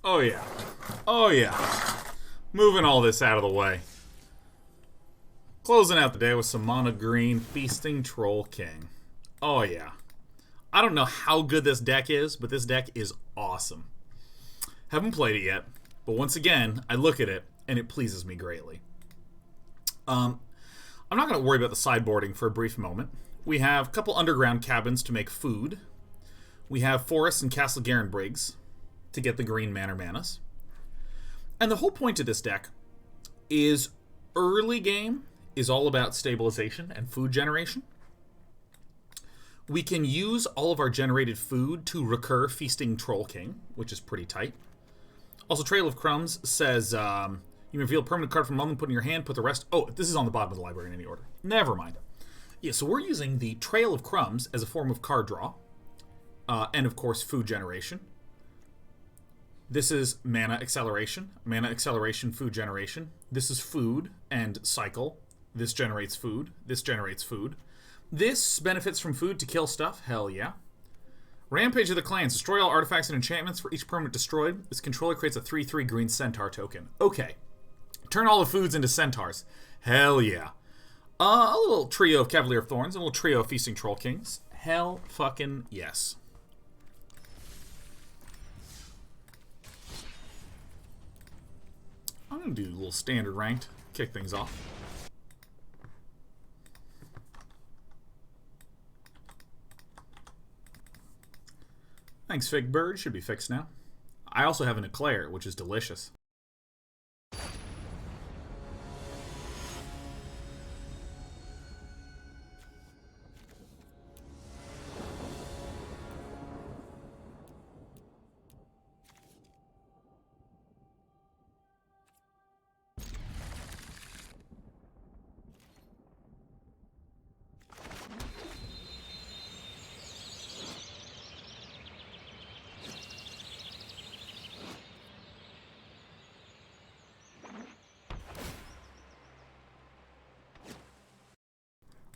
Oh yeah. Oh yeah. Moving all this out of the way. Closing out the day with some Monogreen Feasting Troll King. Oh yeah. I don't know how good this deck is, but this deck is awesome. Haven't played it yet, but once again, I look at it and it pleases me greatly. I'm not going to worry about the sideboarding for a brief moment. We have a couple underground cabins to make food. We have forests and Castle Garenbrigs to get the green manas. And the whole point of this deck is early game is all about stabilization and food generation. We can use all of our generated food to recur Feasting Troll King, which is pretty tight. Also, Trail of Crumbs says you may reveal a permanent card from among them, put in your hand, put the rest... Oh, this is on the bottom of the library in any order. Never mind. Yeah, so we're using the Trail of Crumbs as a form of card draw. And, of course, food generation. This is mana acceleration. Mana acceleration, food generation. This is food and cycle. This generates food. This generates food. This benefits from food to kill stuff. Hell yeah. Rampage of the Clans. Destroy all artifacts and enchantments for each permanent destroyed. This controller creates a 3/3 green centaur token. Okay. Turn all the foods into centaurs. Hell yeah. A little trio of Cavalier of Thorns. A little trio of Feasting Troll Kings. Hell fucking yes. I'm going to do a little standard ranked. Kick things off. Thanks, Fig Bird. Should be fixed now. I also have an Eclair, which is delicious.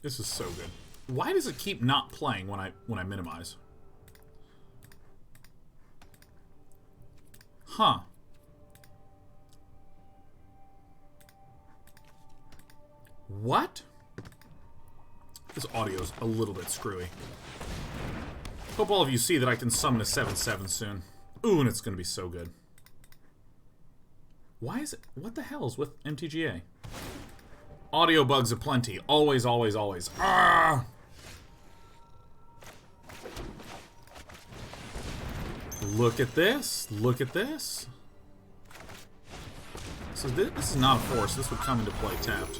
This is so good. Why does it keep not playing when I minimize? Huh. What? This audio's a little bit screwy. Hope all of you see that I can summon a 7/7 soon. Ooh, and it's gonna be so good. Why is it? What the hell is with MTGA? Audio bugs aplenty. Always, always, always. Ah! Look at this. Look at this. So this is not a force. This would come into play tapped.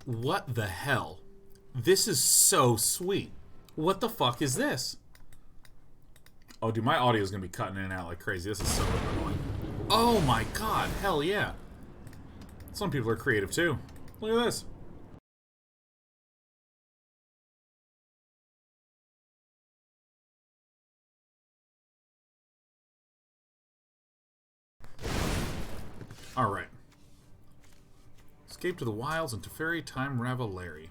What the hell? This is so sweet. What the fuck is this? Oh, dude, my audio is going to be cutting in and out like crazy. This is so annoying. Oh my god, hell yeah. Some people are creative too. Look at this. Alright. Escape to the wilds and Teferi Time Ravelary.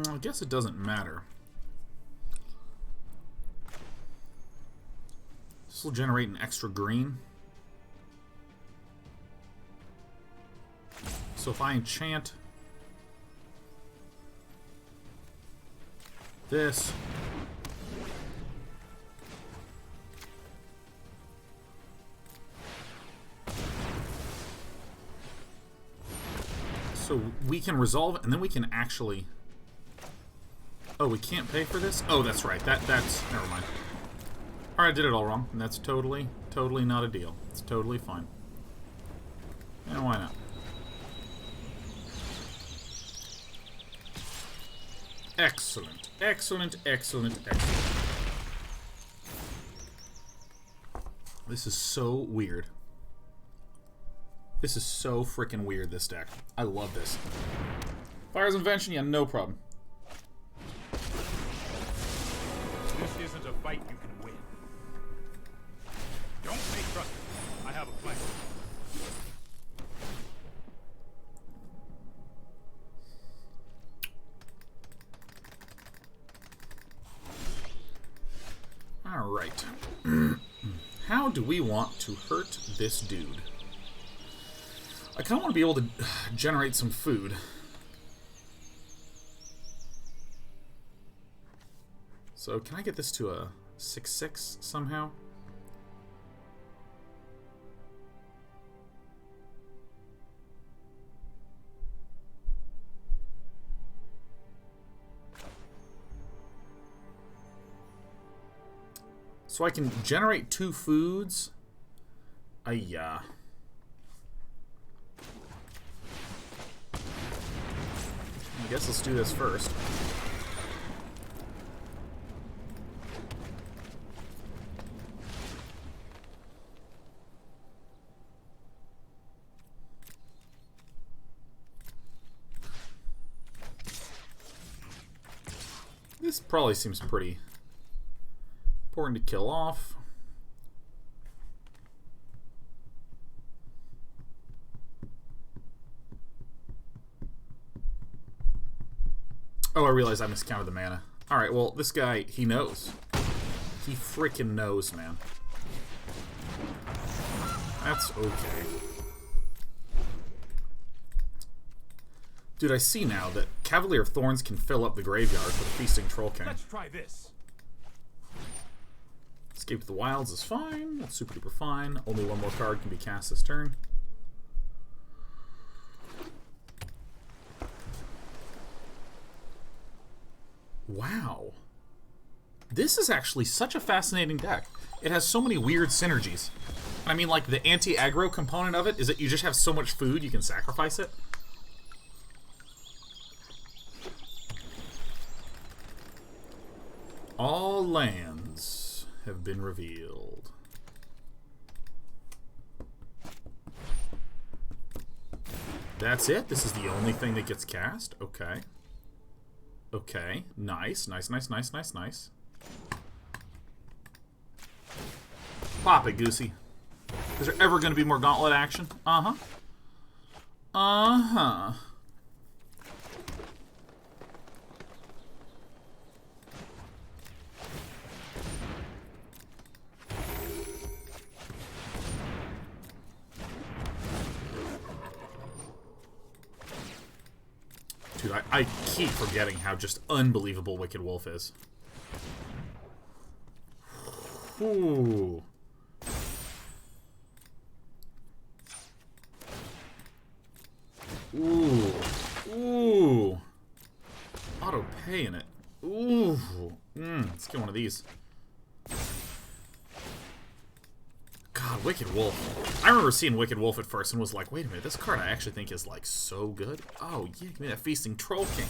I guess it doesn't matter. This will generate an extra green. So if I enchant this, so we can resolve it, and then we can actually Oh, we can't pay for this? Oh, that's right. That's... Never mind. Alright, I did it all wrong. And that's totally not a deal. It's totally fine. And why not? Excellent. Excellent, excellent, excellent. This is so weird. This is so freaking weird, this deck. I love this. Fire's Invention, yeah, no problem. This isn't a fight you can win. Don't make trust me. I have a plan. Alright. How do we want to hurt this dude? I kind of want to be able to generate some food. So can I get this to a 6/6 somehow? So I can generate 2 foods. I guess let's do this first. This probably seems pretty important to kill off. Oh, I realized I miscounted the mana. Alright, well, this guy, he knows. He freaking knows, man. That's okay. Dude, I see now that Cavalier of Thorns can fill up the graveyard with a Feasting Troll King. Let's try this. Escape to the Wilds is fine. That's super duper fine. Only 1 more card can be cast this turn. Wow. This is actually such a fascinating deck. It has so many weird synergies. I mean, like, the anti-aggro component of it is that you just have so much food you can sacrifice it. All lands have been revealed. That's it? This is the only thing that gets cast? Okay. Okay. Nice. Nice, nice, nice, nice, nice. Pop it, Goosey. Is there ever going to be more gauntlet action? Uh-huh. Uh-huh. Dude, I keep forgetting how just unbelievable Wicked Wolf is. Ooh. Ooh. Ooh. Auto pay in it. Ooh. Let's get one of these. God, Wicked Wolf. I remember seeing Wicked Wolf at first and was like, wait a minute, this card I actually think is, like, so good. Oh, yeah, give me that Feasting Troll King.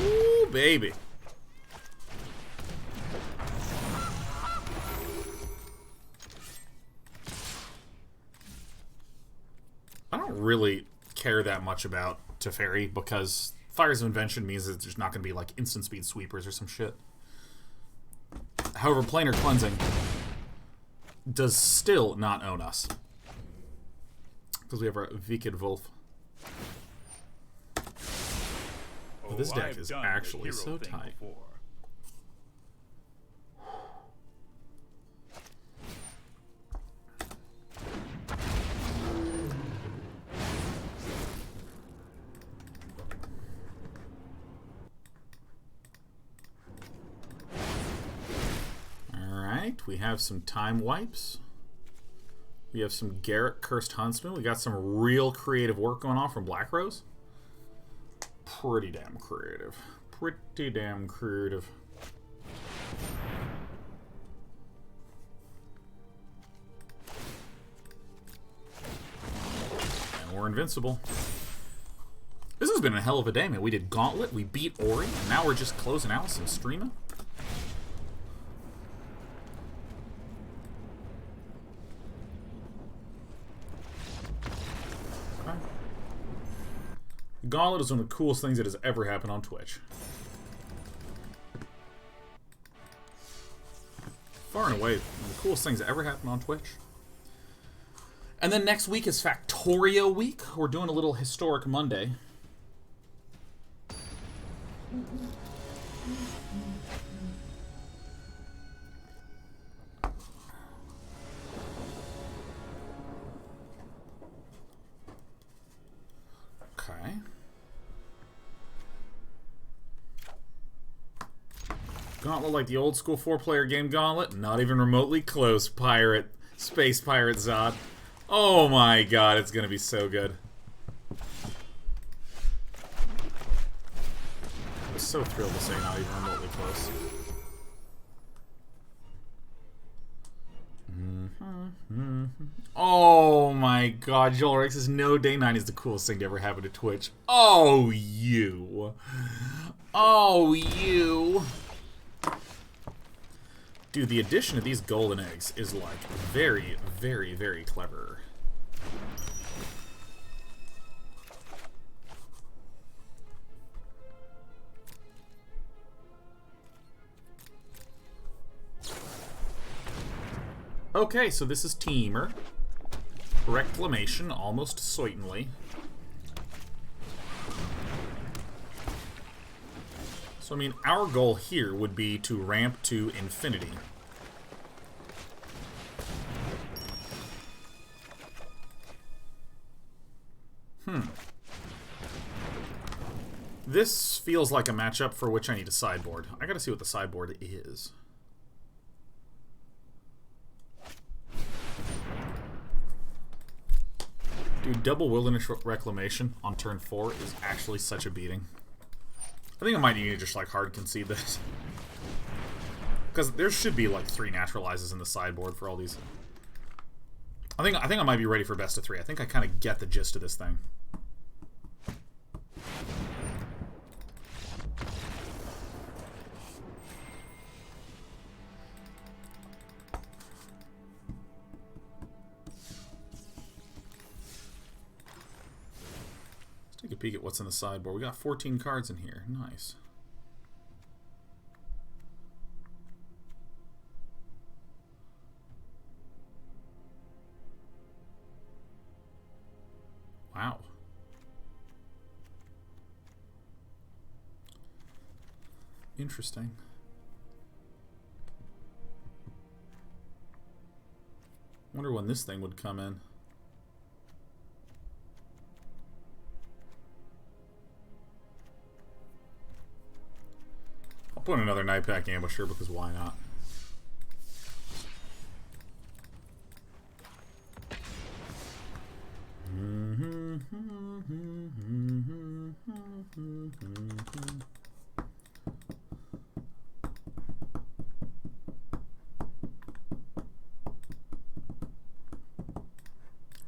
Ooh, baby. I don't really care that much about Teferi because Fire's Invention means that there's not going to be, like, instant speed sweepers or some shit. However, Planar Cleansing does still not own us. Because we have our Wicked Wolf. Oh, this deck is actually so tight. We have some Time Wipes. We have some Garrett Cursed Huntsman. We got some real creative work going on from Black Rose. Pretty damn creative. pretty damn creative. And we're invincible. This has been a hell of a day, man. We did Gauntlet, we beat Ori, and now we're just closing out some streaming. Okay. Gauntlet is one of the coolest things that has ever happened on Twitch. Far and away, one of the coolest things that ever happened on Twitch. And then next week is Factorio Week. We're doing a little Historic Monday. Okay. Gauntlet like the old school 4-player game Gauntlet? Not even remotely close, Pirate. Space Pirate Zod. Oh my god, it's gonna be so good. I was so thrilled to say not even remotely close. Oh my god, Joel Rex says no day 9 is the coolest thing to ever happen to Twitch. Oh, you. Oh, you. Dude, the addition of these golden eggs is like very, very, very clever. Okay, so this is Teamer. Reclamation, almost certainly. So, I mean, our goal here would be to ramp to infinity. This feels like a matchup for which I need a sideboard. I gotta see what the sideboard is. Dude, double Wilderness Reclamation on turn 4 is actually such a beating. I think I might need to just like hard concede this. Because there should be like 3 naturalizes in the sideboard for all these. I think I might be ready for best of 3. I think I kind of get the gist of this thing. Take a peek at what's in the sideboard. We got 14 cards in here. Nice. Wow. Interesting. Wonder when this thing would come in. I'll put in another Nightpack Ambusher because why not?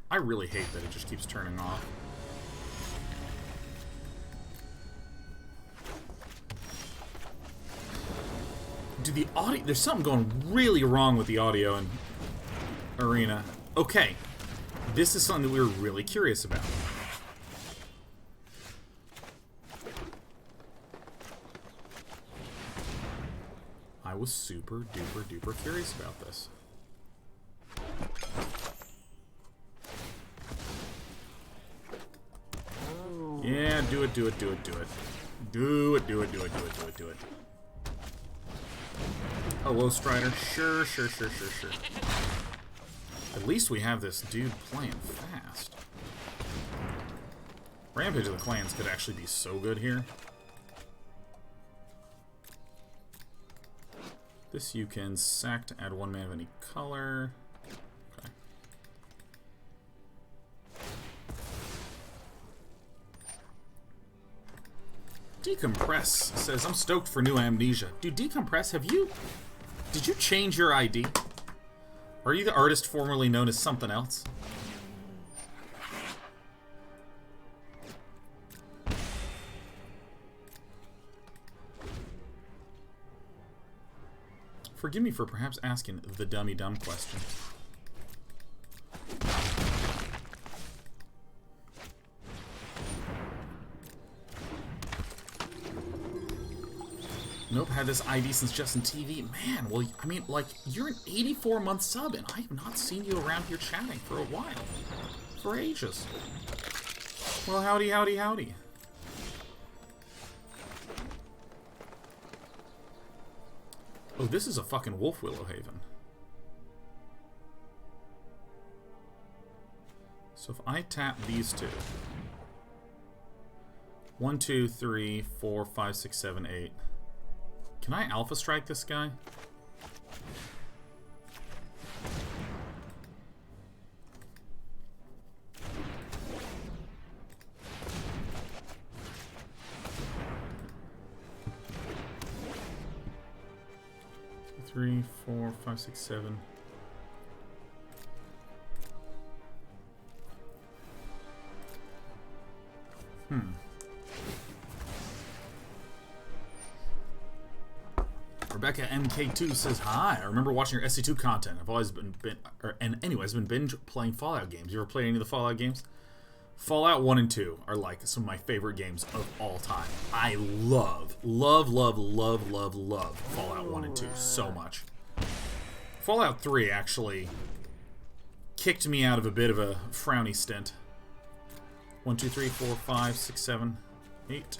I really hate that it just keeps turning off. Dude, the audio... There's something going really wrong with the audio in Arena. Okay. This is something that we were really curious about. I was super duper duper curious about this. Yeah, do it, do it, do it, do it. Do it, do it, do it, do it, do it, do it. Hello, Strider. Sure, sure, sure, sure, sure. At least we have this dude playing fast. Rampage of the Clans could actually be so good here. This you can sack to add 1 mana of any color. Okay. Decompress says, I'm stoked for new Amnesia. Dude, Decompress, did you change your ID? Are you the artist formerly known as something else? Forgive me for perhaps asking the dummy dumb question. Nope, had this ID since Justin TV. Man, well, I mean, like, you're an 84-month sub, and I have not seen you around here chatting for a while. For ages. Well, howdy, howdy, howdy. Oh, this is a fucking Wolfwillow Haven. So if I tap these two. 1, 2, 3, 4, 5, 6, 7, 8. Can I Alpha Strike this guy? Three, 4, 5, 6, 7. Rebecca MK2 says, hi, I remember watching your SC2 content. I've always been binge playing Fallout games. You ever played any of the Fallout games? Fallout 1 and 2 are like some of my favorite games of all time. I love Fallout 1 and 2 so much. Fallout 3 actually kicked me out of a bit of a frowny stint. 1, 2, 3, 4, 5, 6, 7, 8.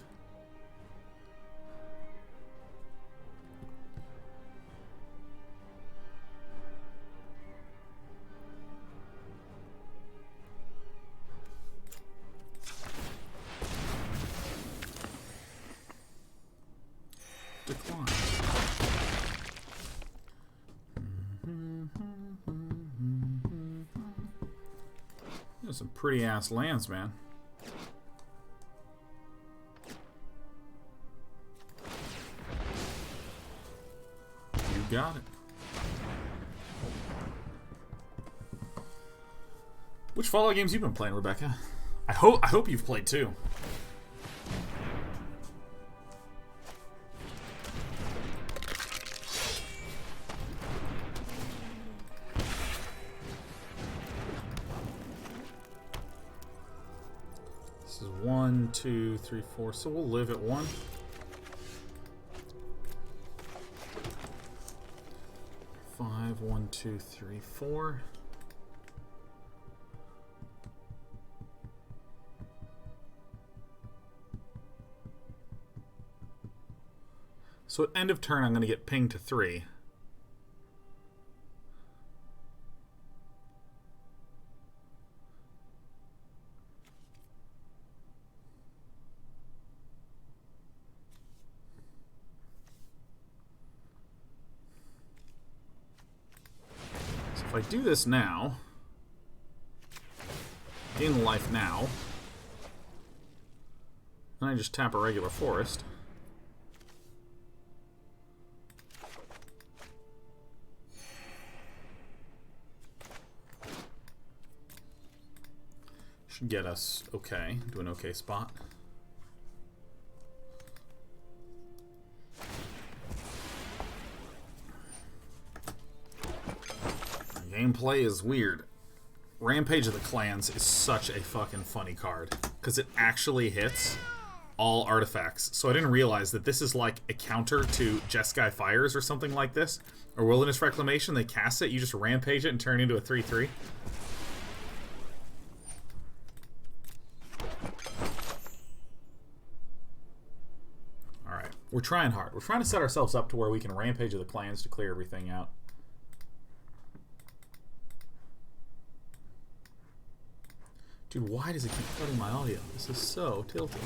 Decline. There's some pretty ass lands, man. You got it. Which Fallout games you been playing, Rebecca? I hope you've played too. This is 1, 2, 3, 4. So we'll live at 1. 5, 1, 2, 3, 4. So at end of turn, I'm going to get pinged to 3. So if I do this now, gain life now, and I just tap a regular forest. Should get us okay, to an okay spot. Gameplay is weird. Rampage of the Clans is such a fucking funny card because it actually hits all artifacts. So I didn't realize that this is like a counter to Jeskai Fires or something like this, or Wilderness Reclamation. They cast it, you just rampage it and turn it into a 3/3. We're trying hard. We're trying to set ourselves up to where we can Rampage of the Clans to clear everything out. Dude, why does it keep cutting my audio? This is so tilted.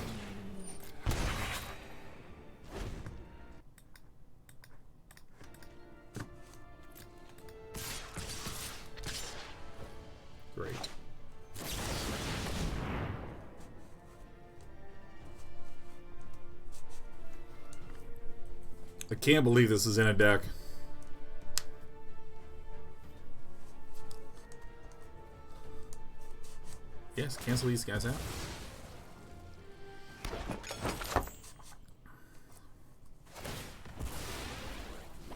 Great. I can't believe this is in a deck. Yes, cancel these guys out.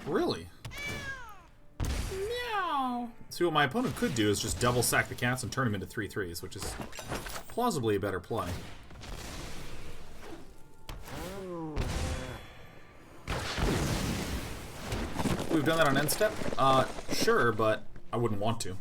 Really? Meow. See, what my opponent could do is just double sack the cats and turn them into 3/3s, which is plausibly a better play. We've done that on end step? Sure, but I wouldn't want to.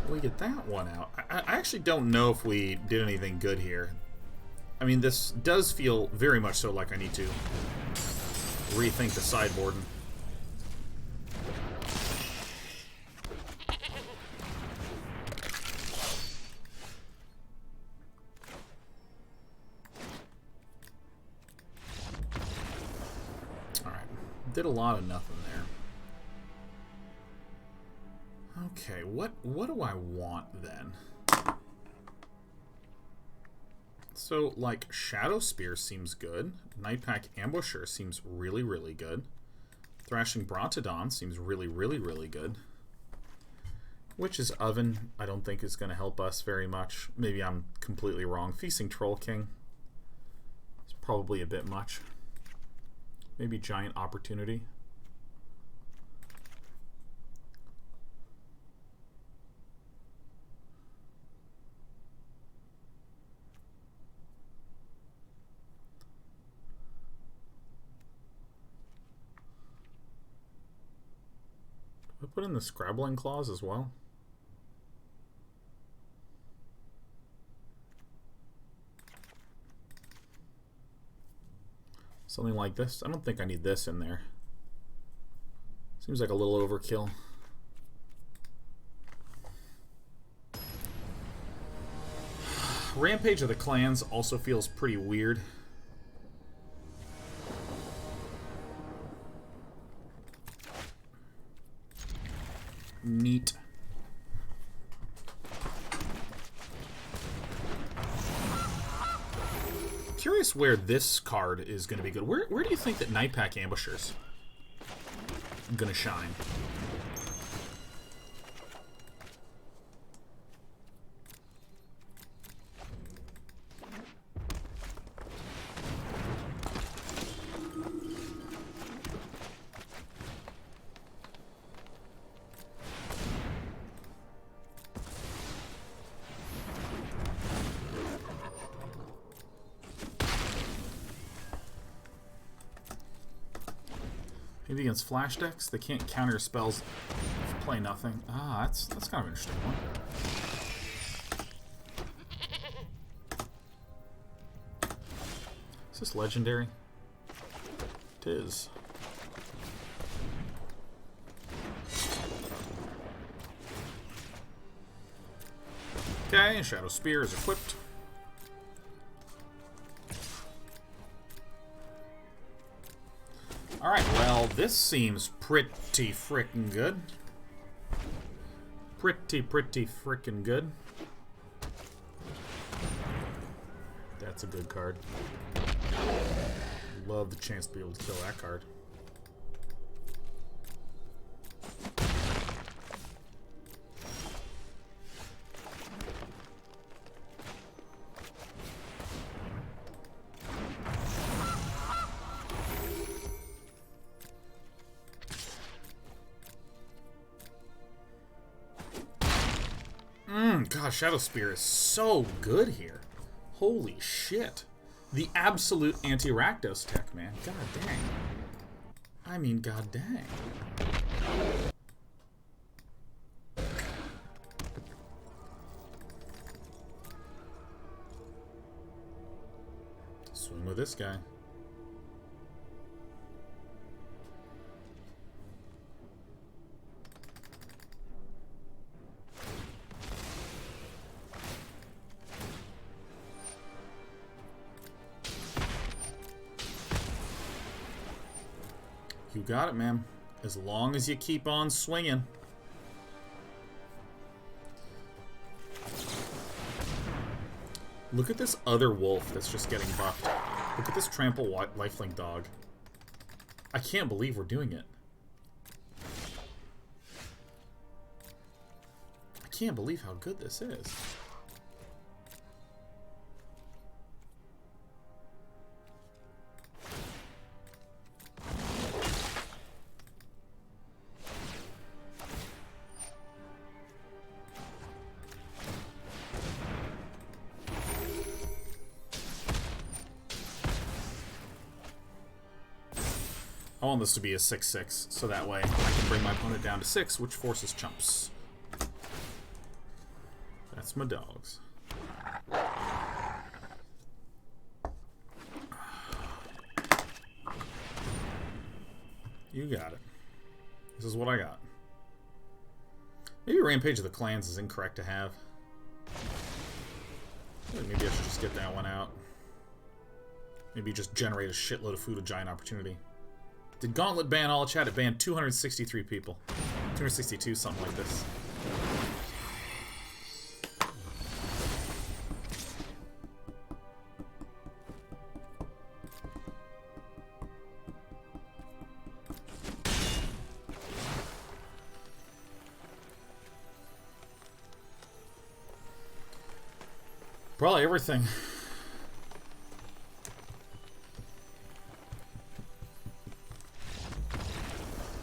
We get that one out. I actually don't know if we did anything good here. I mean, this does feel very much so like I need to rethink the sideboard. Alright. Did a lot of nothing there. Okay, what do I want then? So, like, Shadowspear seems good. Nightpack Ambusher seems really, really good. Thrashing Brontodon seems really, really, really good. Witch's Oven, I don't think is going to help us very much. Maybe I'm completely wrong. Feasting Troll King is probably a bit much. Maybe Giant Opportunity. I put in the Scrabbling Claws as well. Something like this. I don't think I need this in there. Seems like a little overkill. Rampage of the Clans also feels pretty weird. Neat. Curious where this card is going to be good. Where do you think that Nightpack Ambusher's going to shine? Maybe against flash decks, they can't counter spells if you play nothing. Ah, that's kind of an interesting one. Is this legendary? It is. Okay, Shadowspear is equipped. Alright, well, this seems pretty frickin' good. Pretty frickin' good. That's a good card. Love the chance to be able to kill that card. God, Shadowspear is so good here. Holy shit. The absolute anti-Rakdos tech, man. God dang. I mean, god dang. Swing with this guy. You got it, man. As long as you keep on swinging. Look at this other wolf that's just getting buffed. Look at this trample lifelink dog. I can't believe we're doing it. I can't believe how good this is. I want this to be a 6/6, so that way I can bring my opponent down to 6, which forces chumps. That's my dogs. You got it. This is what I got. Maybe Rampage of the Clans is incorrect to have. Maybe I should just get that one out. Maybe just generate a shitload of food of giant opportunity. Did Gauntlet ban all chat? It banned 263 people. 262, something like this. Probably everything.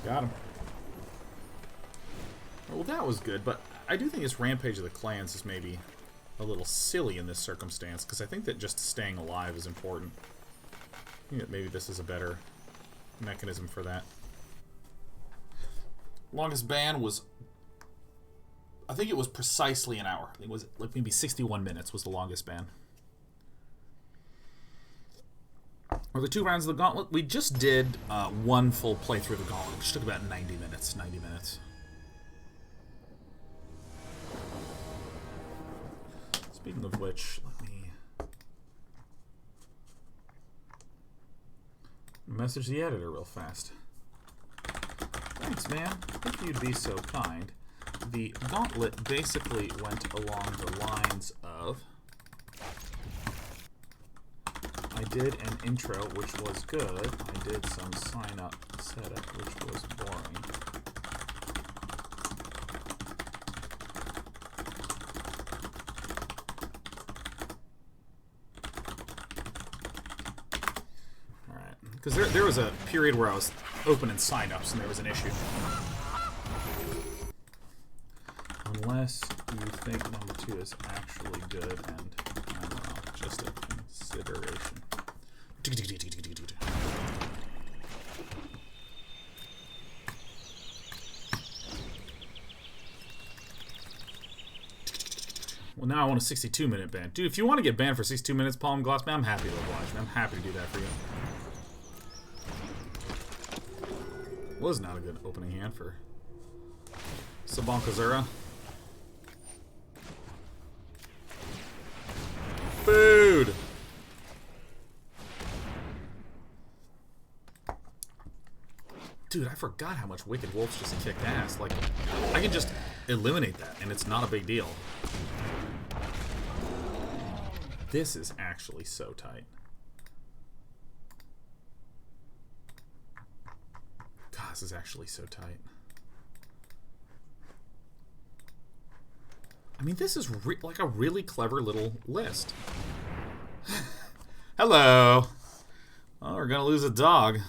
Got him. Well, that was good, but I do think this Rampage of the Clans is maybe a little silly in this circumstance, because I think that just staying alive is important. I think that maybe this is a better mechanism for that. Longest ban was... I think it was precisely an hour. I think it was like maybe 61 minutes was the longest ban. Or the 2 rounds of the Gauntlet. We just did one full playthrough of the Gauntlet, which took about 90 minutes. 90 minutes. Speaking of which, let me message the editor real fast. Thanks, man. If you'd be so kind. The Gauntlet basically went along the lines of... I did an intro, which was good. I did some sign-up setup, which was boring. Alright. Because there was a period where I was opening sign-ups and there was an issue. Unless you think number 2 is actually good and, I don't know, just a consideration. Well, now I want a 62-minute ban. Dude, if you want to get banned for 62 minutes, Palm Glass, man, I'm happy to oblige. I'm happy to do that for you. Was not a good opening hand for Sabankazura. Food! Dude, I forgot how much Wicked Wolves just kicked ass. Like, I can just eliminate that, and it's not a big deal. This is actually so tight. God, this is actually so tight. I mean, this is like a really clever little list. Hello! Oh, we're gonna lose a dog.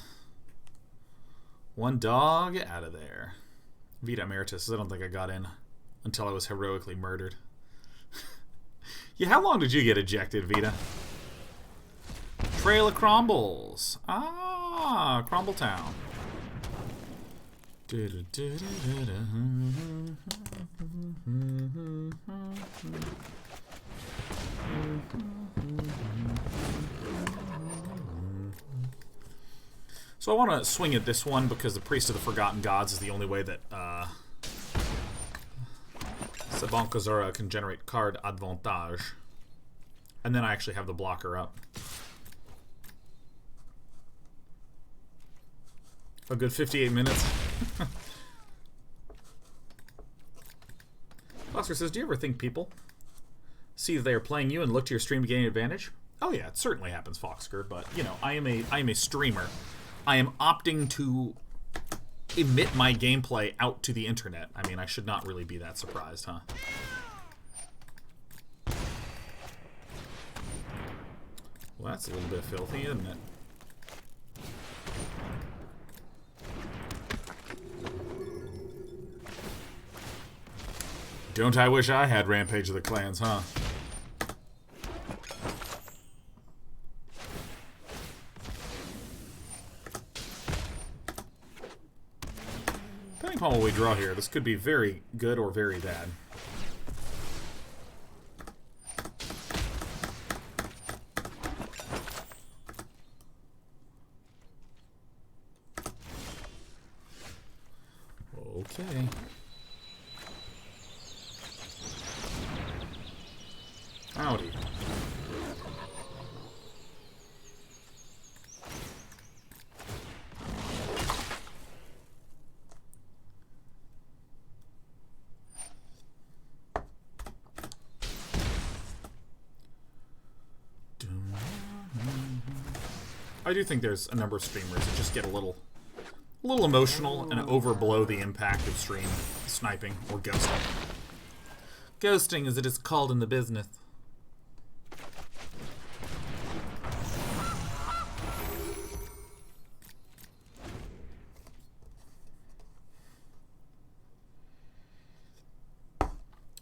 One dog out of there. Vita Emeritus. I don't think I got in until I was heroically murdered. Yeah, how long did you get ejected, Vita? Trail of Crumbs. Ah, Crumble Town. So I want to swing at this one because the Priest of the Forgotten Gods is the only way that Sabankazura can generate card advantage. And then I actually have the blocker up. A good 58 minutes. Foster says, do you ever think people see that they are playing you and look to your stream to gain advantage? Oh yeah, it certainly happens, Foxker, but you know, I am a streamer. I am opting to emit my gameplay out to the internet. I mean, I should not really be that surprised, huh? Well, that's a little bit filthy, isn't it? Don't I wish I had Rampage of the Clans, huh? Depending upon what we draw here, this could be very good or very bad. Okay. Howdy. I do think there's a number of streamers that just get a little emotional and overblow the impact of stream sniping or ghosting. Ghosting, as it is called in the business.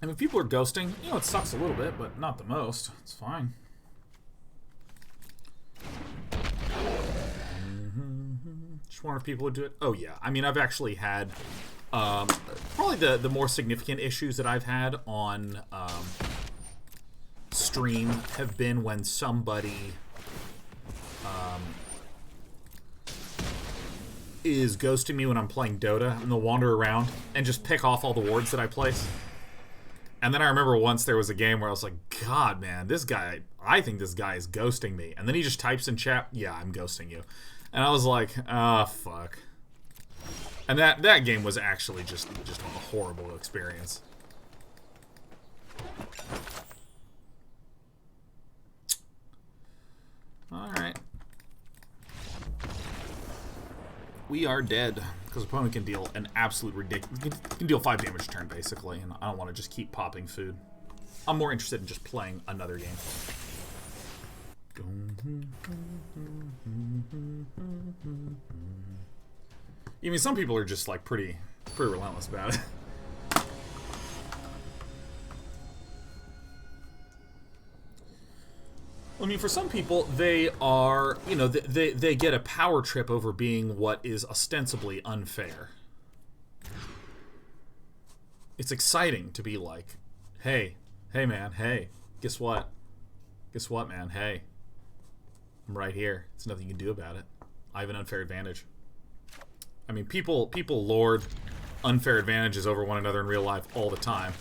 I mean, people are ghosting. You know, it sucks a little bit, but not the most. It's fine. Just wonder if people would do it. Oh, yeah. I mean, I've actually had... probably the more significant issues that I've had on stream have been when somebody is ghosting me when I'm playing Dota, and they'll wander around and just pick off all the wards that I place. And then I remember once there was a game where I was like, God, man, this guy, I think this guy is ghosting me. And then he just types in chat, yeah, I'm ghosting you. And I was like, ah, fuck. And that game was actually just a horrible experience. Alright. We are dead. Because opponent can deal an absolute ridiculous... Can deal 5 damage a turn, basically. And I don't want to just keep popping food. I'm more interested in just playing another game. I mean, some people are just, like, pretty relentless about it. I mean, for some people, they are, you know, they get a power trip over being what is ostensibly unfair. It's exciting to be like, hey man, hey, guess what? Guess what, man, hey. I'm right here. There's nothing you can do about it. I have an unfair advantage. I mean, people lord unfair advantages over one another in real life all the time.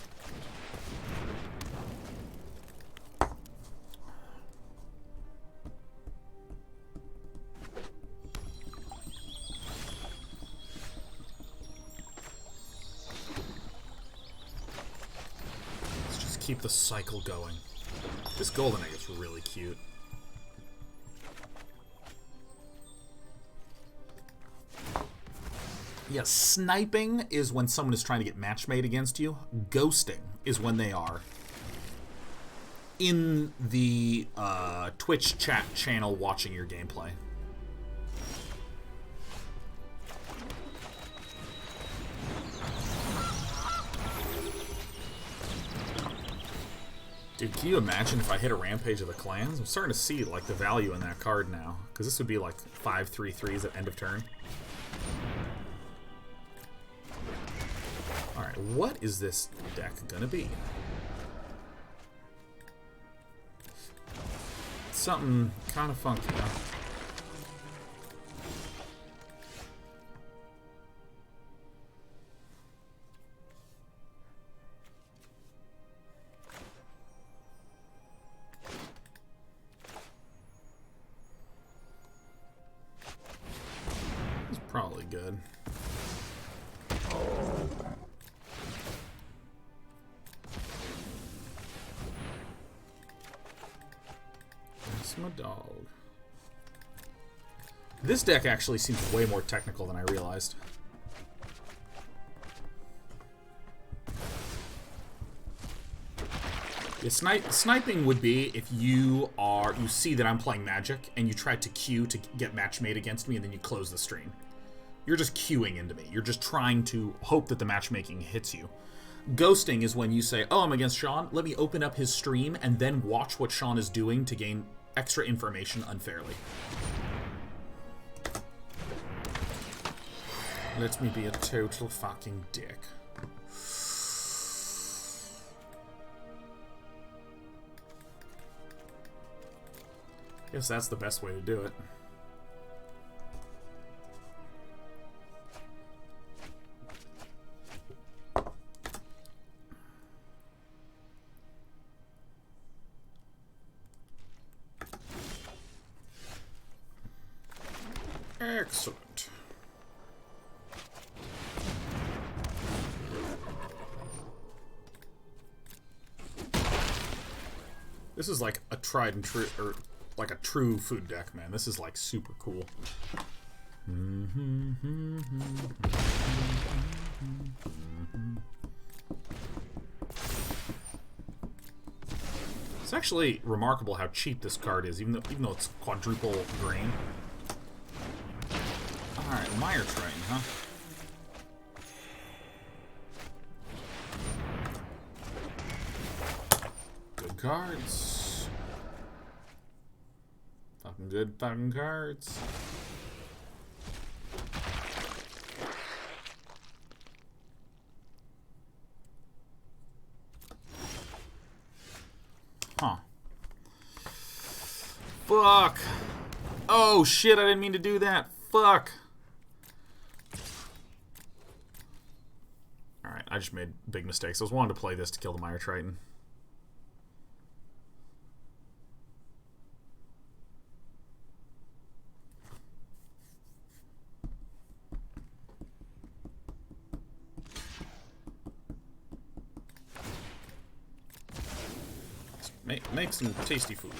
Let's just keep the cycle going. This golden egg is really cute. Yeah, sniping is when someone is trying to get matchmade against you. Ghosting is when they are in the Twitch chat channel watching your gameplay. Dude, can you imagine if I hit a Rampage of the Clans? I'm starting to see like the value in that card now, because this would be like 5/3/3s at end of turn. Alright, what is this deck gonna be? Something kind of funky, huh? It's probably good. My dog. This deck actually seems way more technical than I realized. Yeah, sniping would be if you see that I'm playing Magic and you try to queue to get match made against me and then you close the stream. You're just queuing into me. You're just trying to hope that the matchmaking hits you. Ghosting is when you say, oh, I'm against Sean, let me open up his stream and then watch what Sean is doing to gain extra information unfairly. Let me be a total fucking dick. Guess that's the best way to do it. Excellent. This is like a tried and true, or like a true food deck, man. This is like super cool. It's actually remarkable how cheap this card is, even though it's quadruple green. Alright, Mire Train, huh? Good cards. Fucking good fucking cards. Huh. Fuck. Oh shit, I didn't mean to do that. Fuck. Alright, I just made big mistakes. I was wanting to play this to kill the Mire Triton. Make some tasty food.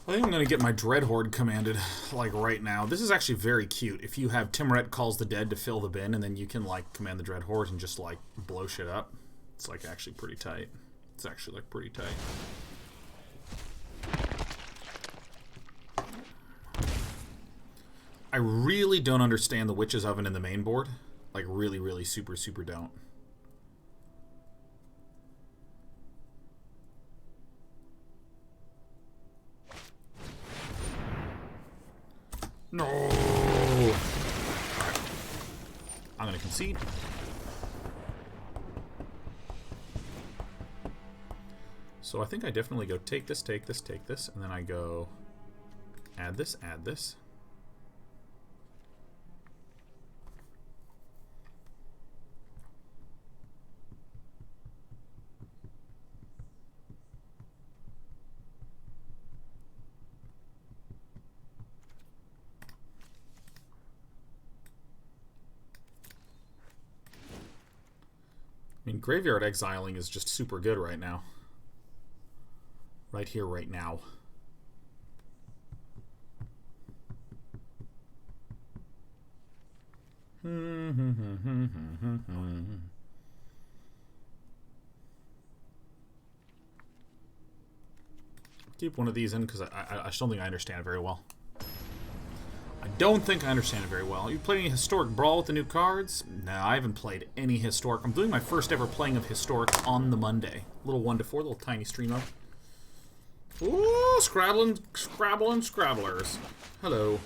I think I'm going to get my Dread Horde commanded, like, right now. This is actually very cute. If you have Timuret Calls the Dead to fill the bin, and then you can, like, command the Dread Horde and just, like, blow shit up. It's, like, actually pretty tight. It's actually, like, pretty tight. I really don't understand the Witch's Oven in the main board. Like, really, really super, super don't. No! Alright. I'm gonna concede. So I think I definitely go take this, take this, take this, and then I go add this, add this. I mean, Graveyard Exiling is just super good right now. Right here, right now. Keep one of these in because I just don't think I understand it very well. I don't think I understand it very well. You played any Historic Brawl with the new cards? No, I haven't played any Historic. I'm doing my first ever playing of Historic on the Monday. Little 1 to 4, little tiny stream up. Ooh, scrabbling scrabblers. Hello.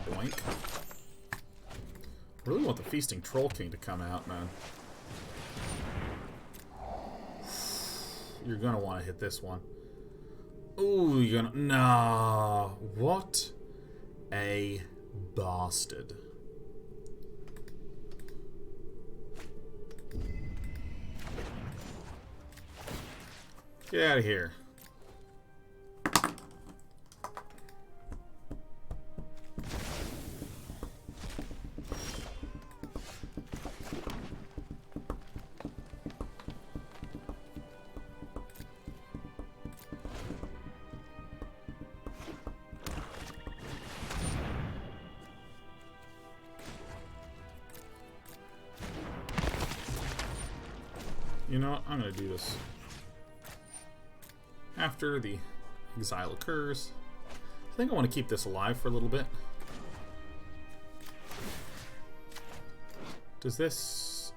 Boink. I really want the Feasting Troll King to come out, man. You're gonna want to hit this one. Ooh, you're gonna... Nah. What a bastard. Get out of here. You know what? I'm going to do this. After the exile occurs, I think I want to keep this alive for a little bit. Does this...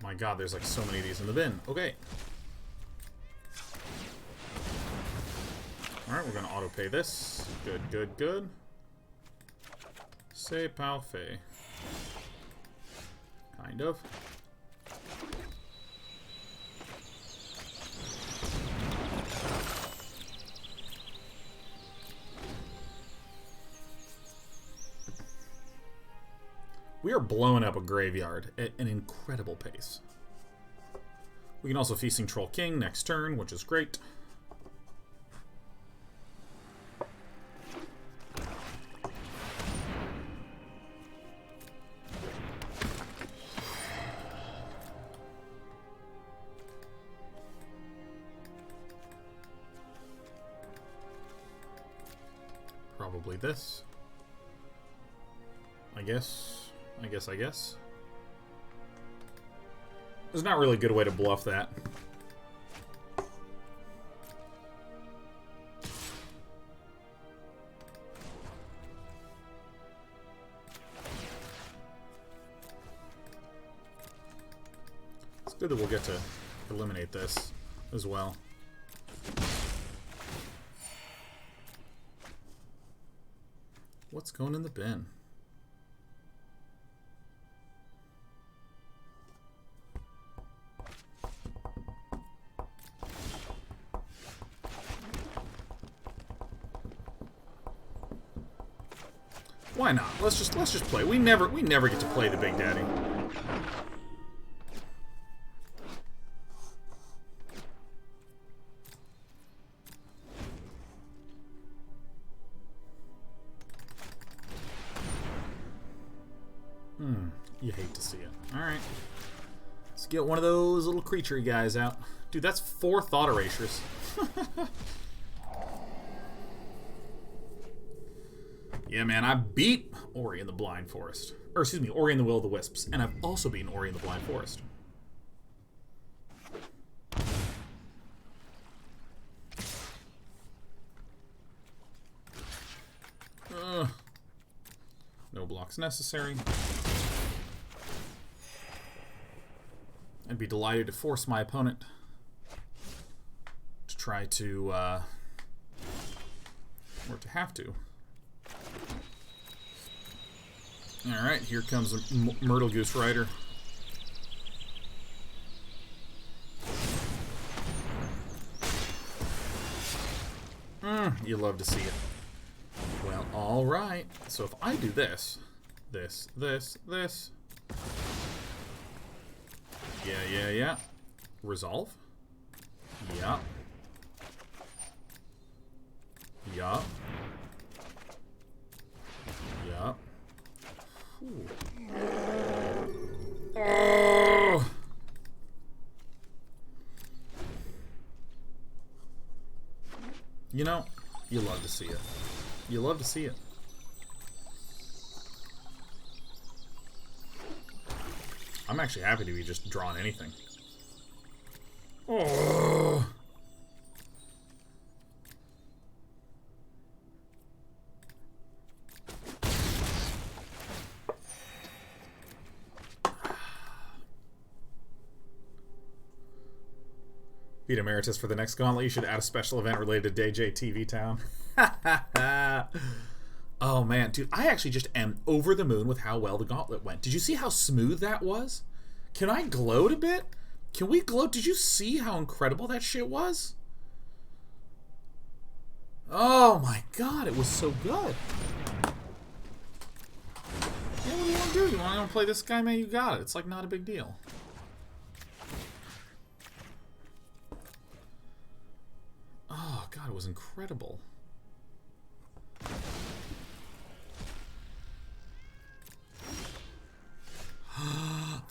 My god, there's like so many of these in the bin. Okay. Alright, we're going to auto-pay this. Good, good, good. C'est parfait. Kind of. We are blowing up a graveyard at an incredible pace. We can also Feasting Troll King next turn, which is great. Probably this. I guess. There's not really a good way to bluff that. It's good that we'll get to eliminate this as well. What's going in the bin? Why not? Let's just play. We never get to play the Big Daddy. You hate to see it. Alright. Let's get one of those little creature guys out. Dude, that's 4 Thought Erasures. Yeah, man, I beat Ori in the Blind Forest. Or, excuse me, Ori and the Will of the Wisps. And I've also beaten Ori in the Blind Forest. No blocks necessary. I'd be delighted to force my opponent to try to, or to have to. Alright, here comes a Myrtle Goose Rider. You love to see it. Well, alright. So if I do this. Yeah. Resolve. Yeah. Ooh. Oh. You know, you love to see it. You love to see it. I'm actually happy to be just drawing anything. Oh. Beat Emeritus for the next gauntlet. You should add a special event related to DJ TV Town. Oh man, dude, I actually just am over the moon with how well the gauntlet went. Did you see how smooth that was? Can I gloat a bit? Can we gloat? Did you see how incredible that shit was? Oh my god, it was so good. Yeah, what do you want to do? You want to play this guy, man? You got it. It's like not a big deal. Oh god, it was incredible.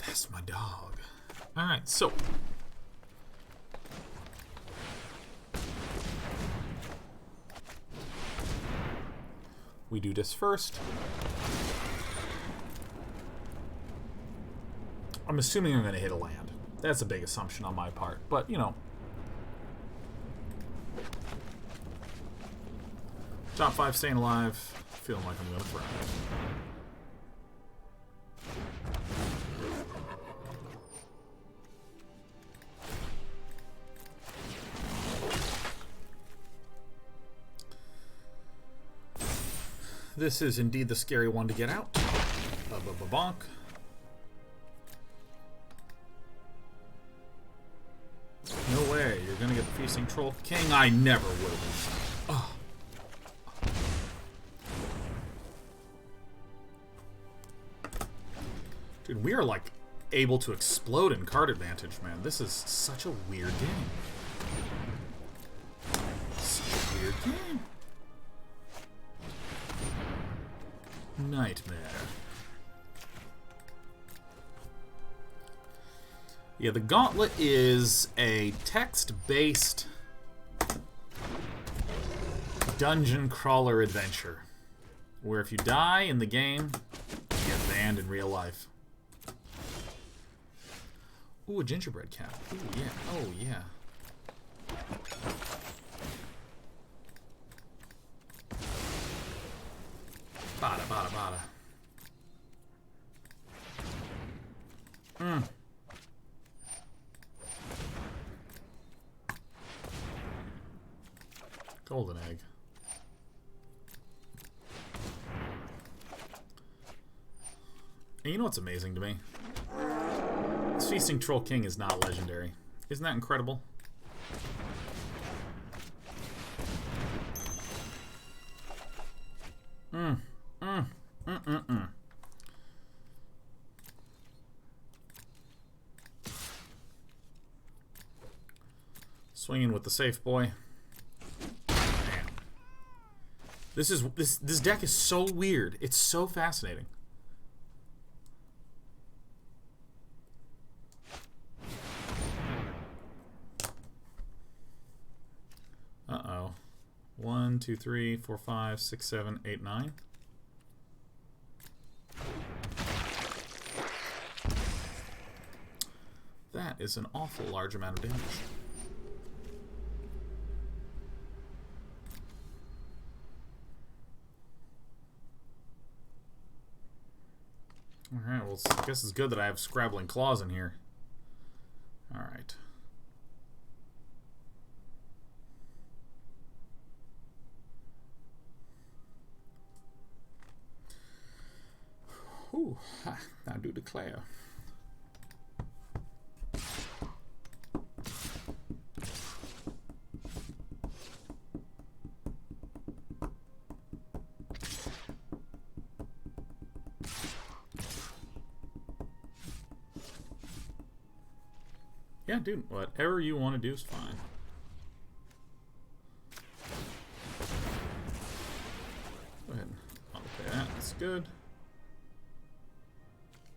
That's my dog. Alright, so. We do this first. I'm assuming I'm going to hit a land. That's a big assumption on my part, but, you know. Top 5 staying alive. Feeling like I'm going to throw. This is indeed the scary one to get out. Bonk. No way, you're gonna get the Feasting Troll King. I never will. Oh. Dude, we are like able to explode in card advantage, man. This is such a weird game. Such a weird game. Nightmare. Yeah, the Gauntlet is a text-based dungeon crawler adventure where if you die in the game, you get banned in real life. Ooh, a Gingerbread Cabin. Ooh, yeah. Oh, yeah. Bada, bada, bada. Golden egg. And you know what's amazing to me? This Feasting Troll King is not legendary. Isn't that incredible? Swinging with the safe boy. Man. This deck is so weird. It's so fascinating. Uh-oh. 1, 2, 3, 4, 5, 6, 7, 8, 9. That is an awful large amount of damage. Alright, well, I guess it's good that I have Scrabbling Claws in here. Alright. Ooh, ha, I do declare. Yeah, dude, whatever you want to do is fine. Go ahead and auto-play that. That's good.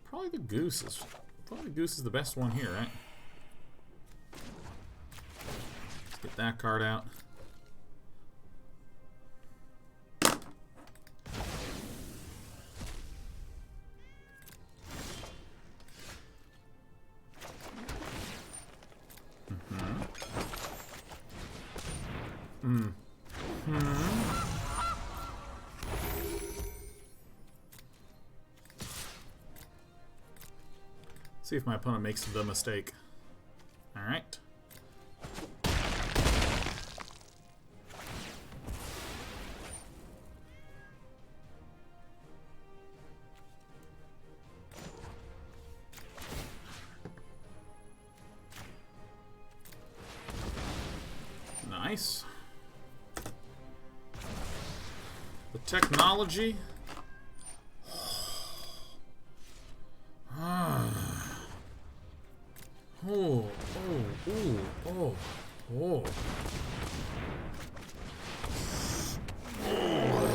Probably the goose is the best one here, right? Let's get that card out. See if my opponent makes the mistake. Alright. Nice. The technology. Oh,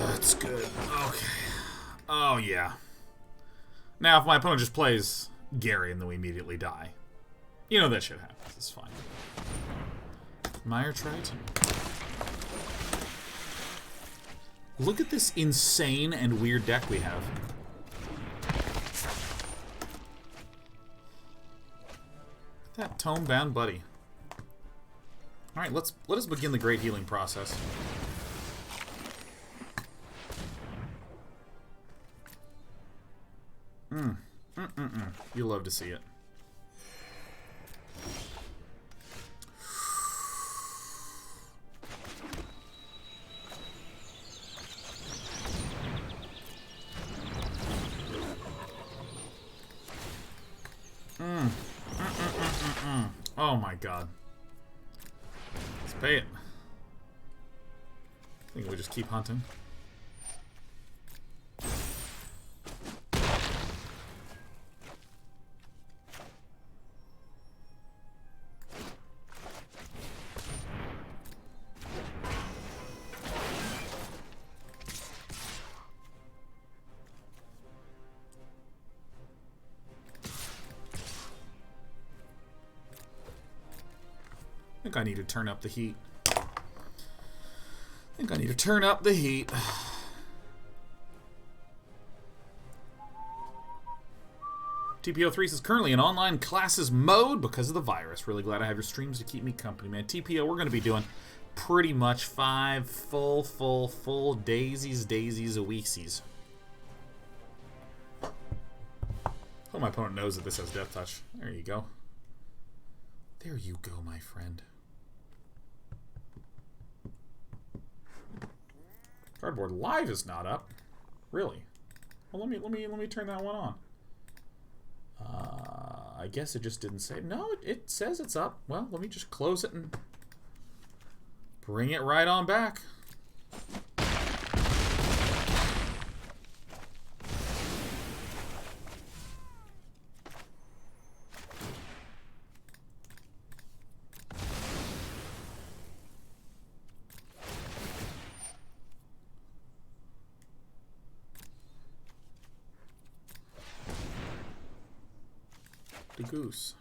that's good. Okay. Oh, yeah. Now, if my opponent just plays Gary and then we immediately die, you know that shit happens. It's fine. Mire Triton. Look at this insane and weird deck we have. That tome-bound buddy. Alright, let us begin the great healing process. You love to see it. Oh my god. Let's pay it. I think we just keep hunting. I think I need to turn up the heat. TPO3 is currently in online classes mode because of the virus. Really glad I have your streams to keep me company, man. TPO, we're going to be doing pretty much 5 full daisies a weeksies. Hope my opponent knows that this has Death Touch. There you go. There you go, my friend. Cardboard Live is not up. Really? Well, let me turn that one on. I guess it just didn't say. No, it says it's up. Well, let me just close it and bring it right on back. Gilded Goose.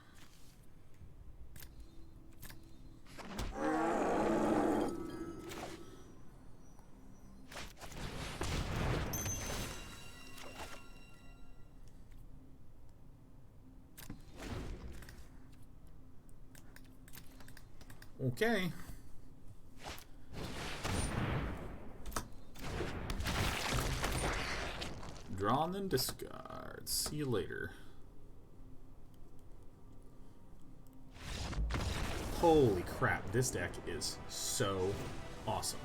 Okay. Draw and then discard. See you later. Holy crap, this deck is so awesome.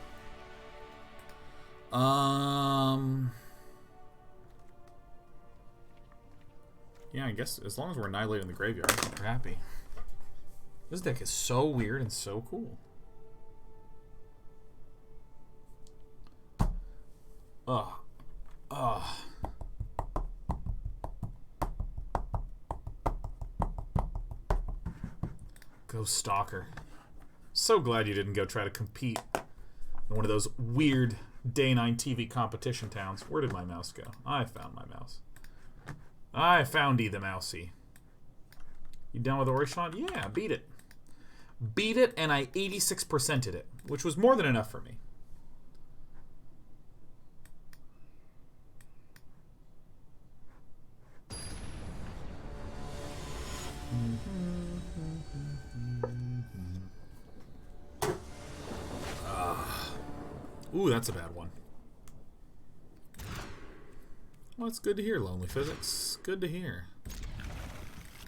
Yeah, I guess as long as we're annihilating the graveyard, we're happy. This deck is so weird and so cool. Ugh. Ugh. Go Stalker. So glad you didn't go try to compete in one of those weird Day 9 TV competition towns. Where did my mouse go? I found my mouse. I foundy the mousey. You done with Orishon? Yeah, beat it. Beat it, and I 86%'ed it, which was more than enough for me. Ooh, that's a bad one. Well, it's good to hear, Lonely Physics. Good to hear.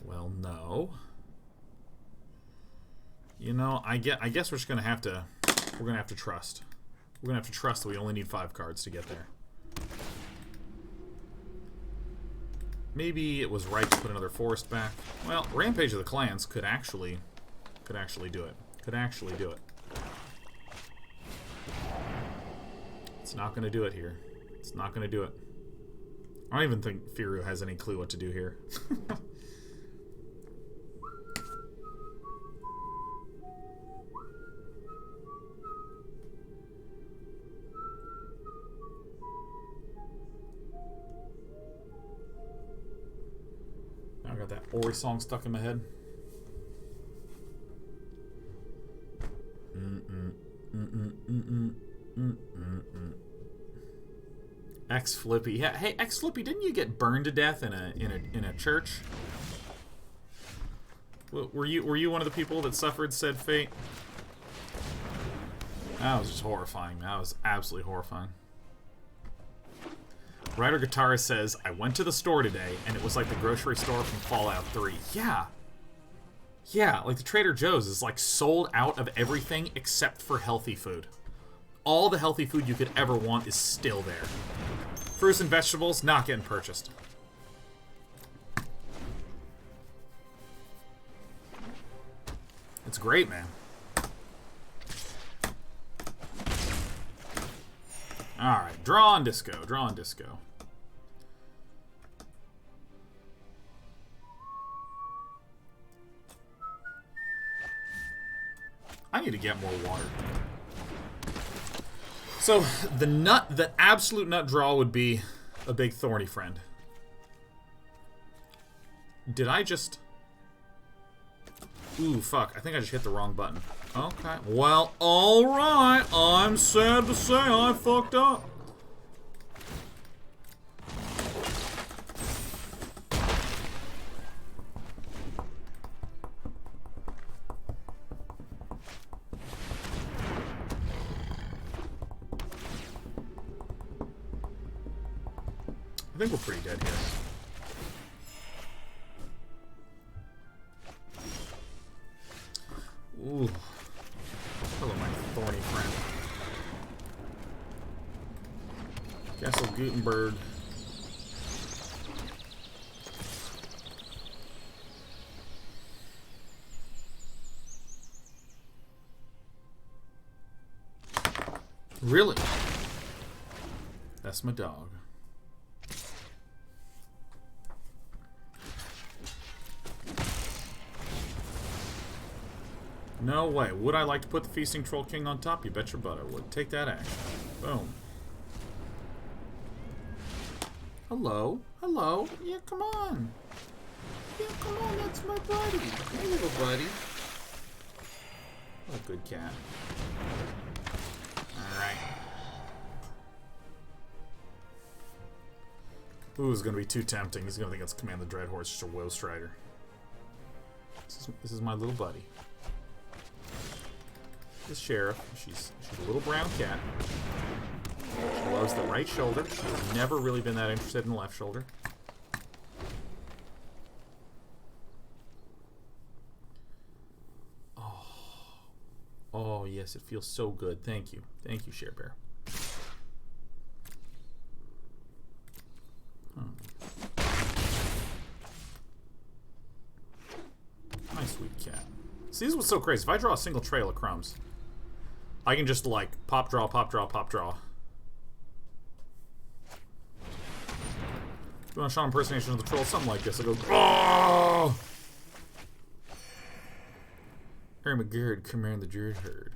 Well, no. You know, I guess we're just gonna have to. We're gonna have to trust. We're gonna have to trust that we only need 5 cards to get there. Maybe it was right to put another forest back. Well, Rampage of the Clans could actually do it. Could actually do it. It's not gonna do it here. It's not gonna do it. I don't even think Firu has any clue what to do here. I got that Ori song stuck in my head. X Flippy, yeah. Hey, X Flippy, didn't you get burned to death in a church? Were you one of the people that suffered said fate? That was just horrifying. That was absolutely horrifying. Ryder Guitarist says, I went to the store today, and it was like the grocery store from Fallout 3. Yeah. Yeah, like the Trader Joe's is like sold out of everything except for healthy food. All the healthy food you could ever want is still there. Fruits and vegetables, not getting purchased. It's great, man. Alright, draw on disco, draw on disco. I need to get more water. So, the absolute nut draw would be a big thorny friend. Did I just... Ooh, fuck. I think I just hit the wrong button. Okay. Well, alright. I'm sad to say I fucked up. I think we're pretty dead here. Ooh. Hello, my thorny friend. Castle Garenbrig. Really? That's my dog. No way. Would I like to put the Feasting Troll King on top? You bet your butt I would. Take that action. Boom. Hello? Hello? Yeah, come on. Yeah, come on. That's my buddy. Hey, little buddy. What a good cat. Alright. Ooh, it's going to be too tempting. He's going to think it's Command the Dreadhorde, just a Woe Strider. This is my little buddy. The sheriff. She's a little brown cat. She loves the right shoulder. She's never really been that interested in the left shoulder. Oh yes, it feels so good. Thank you. Thank you, Share Bear. My sweet cat. See, this is what's so crazy. If I draw a single Trail of Crumbs, I can just, like, pop, draw, pop, draw, pop, draw. Doing a shot impersonation of the troll, something like this. I go, oh! Harry McGarrett, command the Dread Herd.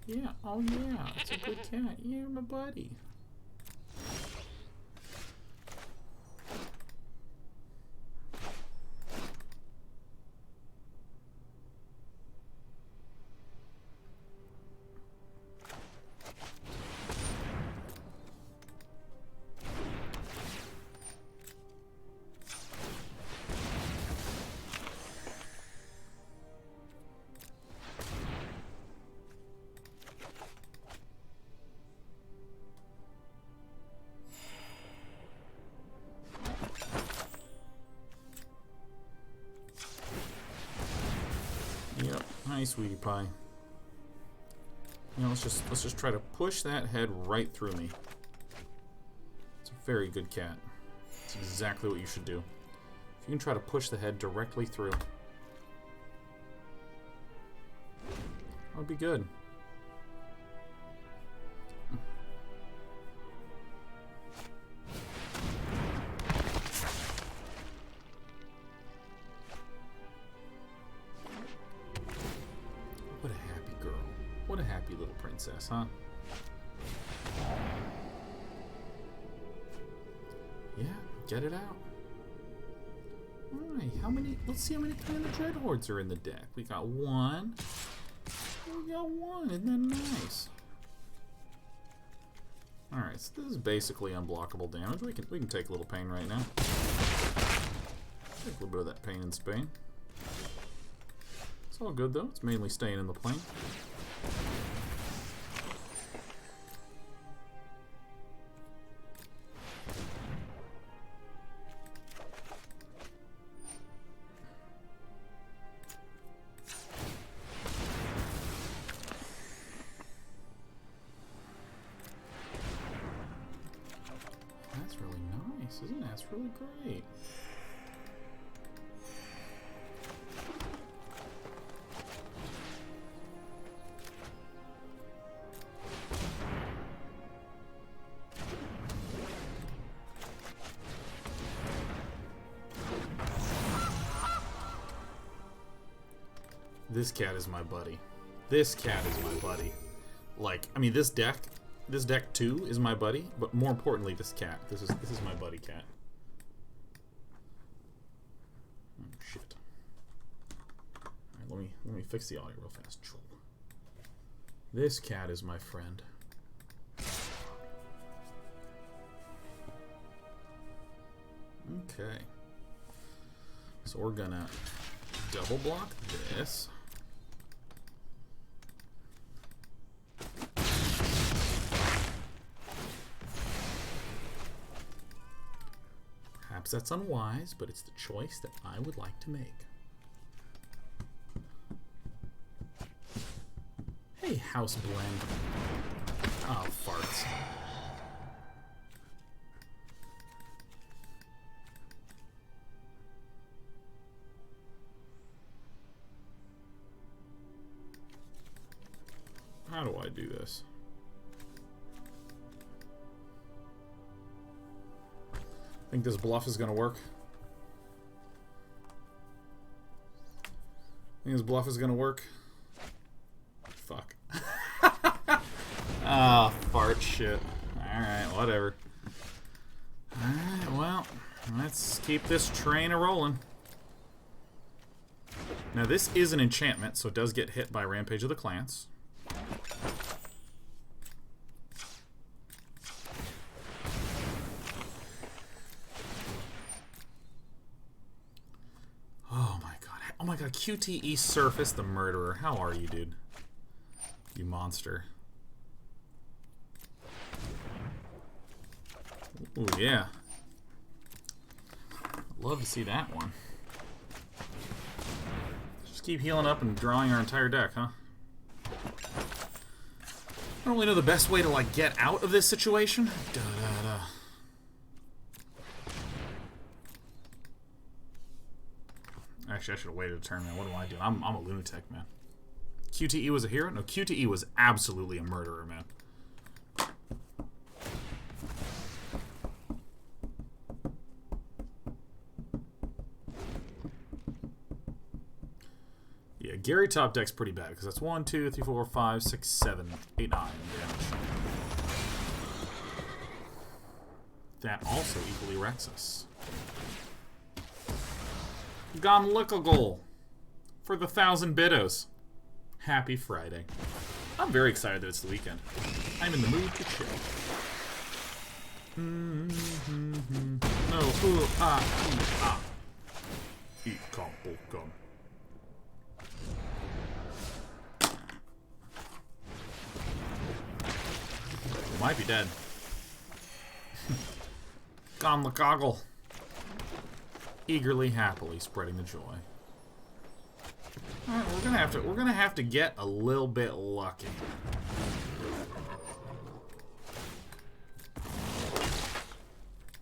Yeah, oh yeah, it's a good cat. Yeah, my buddy. Yep. Hi, sweetie pie. You know, let's just try to push that head right through me. It's a very good cat. It's exactly what you should do. If you can try to push the head directly through, that would be good. What a happy girl. What a happy little princess, huh? Yeah, get it out. Alright, how many? Let's see how many kind of Dread Hordes are in the deck. We got one. We got one, isn't that nice? Alright, so this is basically unblockable damage. We can take a little pain right now. Take a little bit of that pain in Spain. It's all good though, it's mainly staying in the plane. That's really nice, isn't it? That's really great. This cat is my buddy. This cat is my buddy. Like, I mean, this deck too is my buddy, but more importantly, this cat. This is my buddy cat. Oh shit! All right, let me fix the audio real fast. This cat is my friend. Okay. So we're gonna double block this. Perhaps that's unwise, but it's the choice that I would like to make. Hey, House Blend. Oh, farts. How do I do this? Think this bluff is gonna work? Think this bluff is gonna work? Fuck. Ah, fart shit. Alright, whatever. Alright, well, let's keep this train a-rolling. Now this is an enchantment, so it does get hit by Rampage of the Clans. Oh my god, QTE Surface the Murderer. How are you, dude? You monster. Ooh, yeah. Love to see that one. Just keep healing up and drawing our entire deck, huh? I don't really know the best way to, like, get out of this situation. Da-da-da. Actually, I should have waited a turn, man. What am I doing? I'm a lunatic, man. QTE was a hero? No, QTE was absolutely a murderer, man. Yeah, Gary top deck's pretty bad, because that's 1, 2, 3, 4, 5, 6, 7, 8, 9 damage. That also equally wrecks us. Gone look a goal for the 1,000 biddos. Happy Friday. I'm very excited that it's the weekend. I'm in the mood to chill. No, ooh, ah. Eat combo gum. We might be dead. Gone the goggle. Eagerly, happily spreading the joy. Alright, we're gonna have to get a little bit lucky.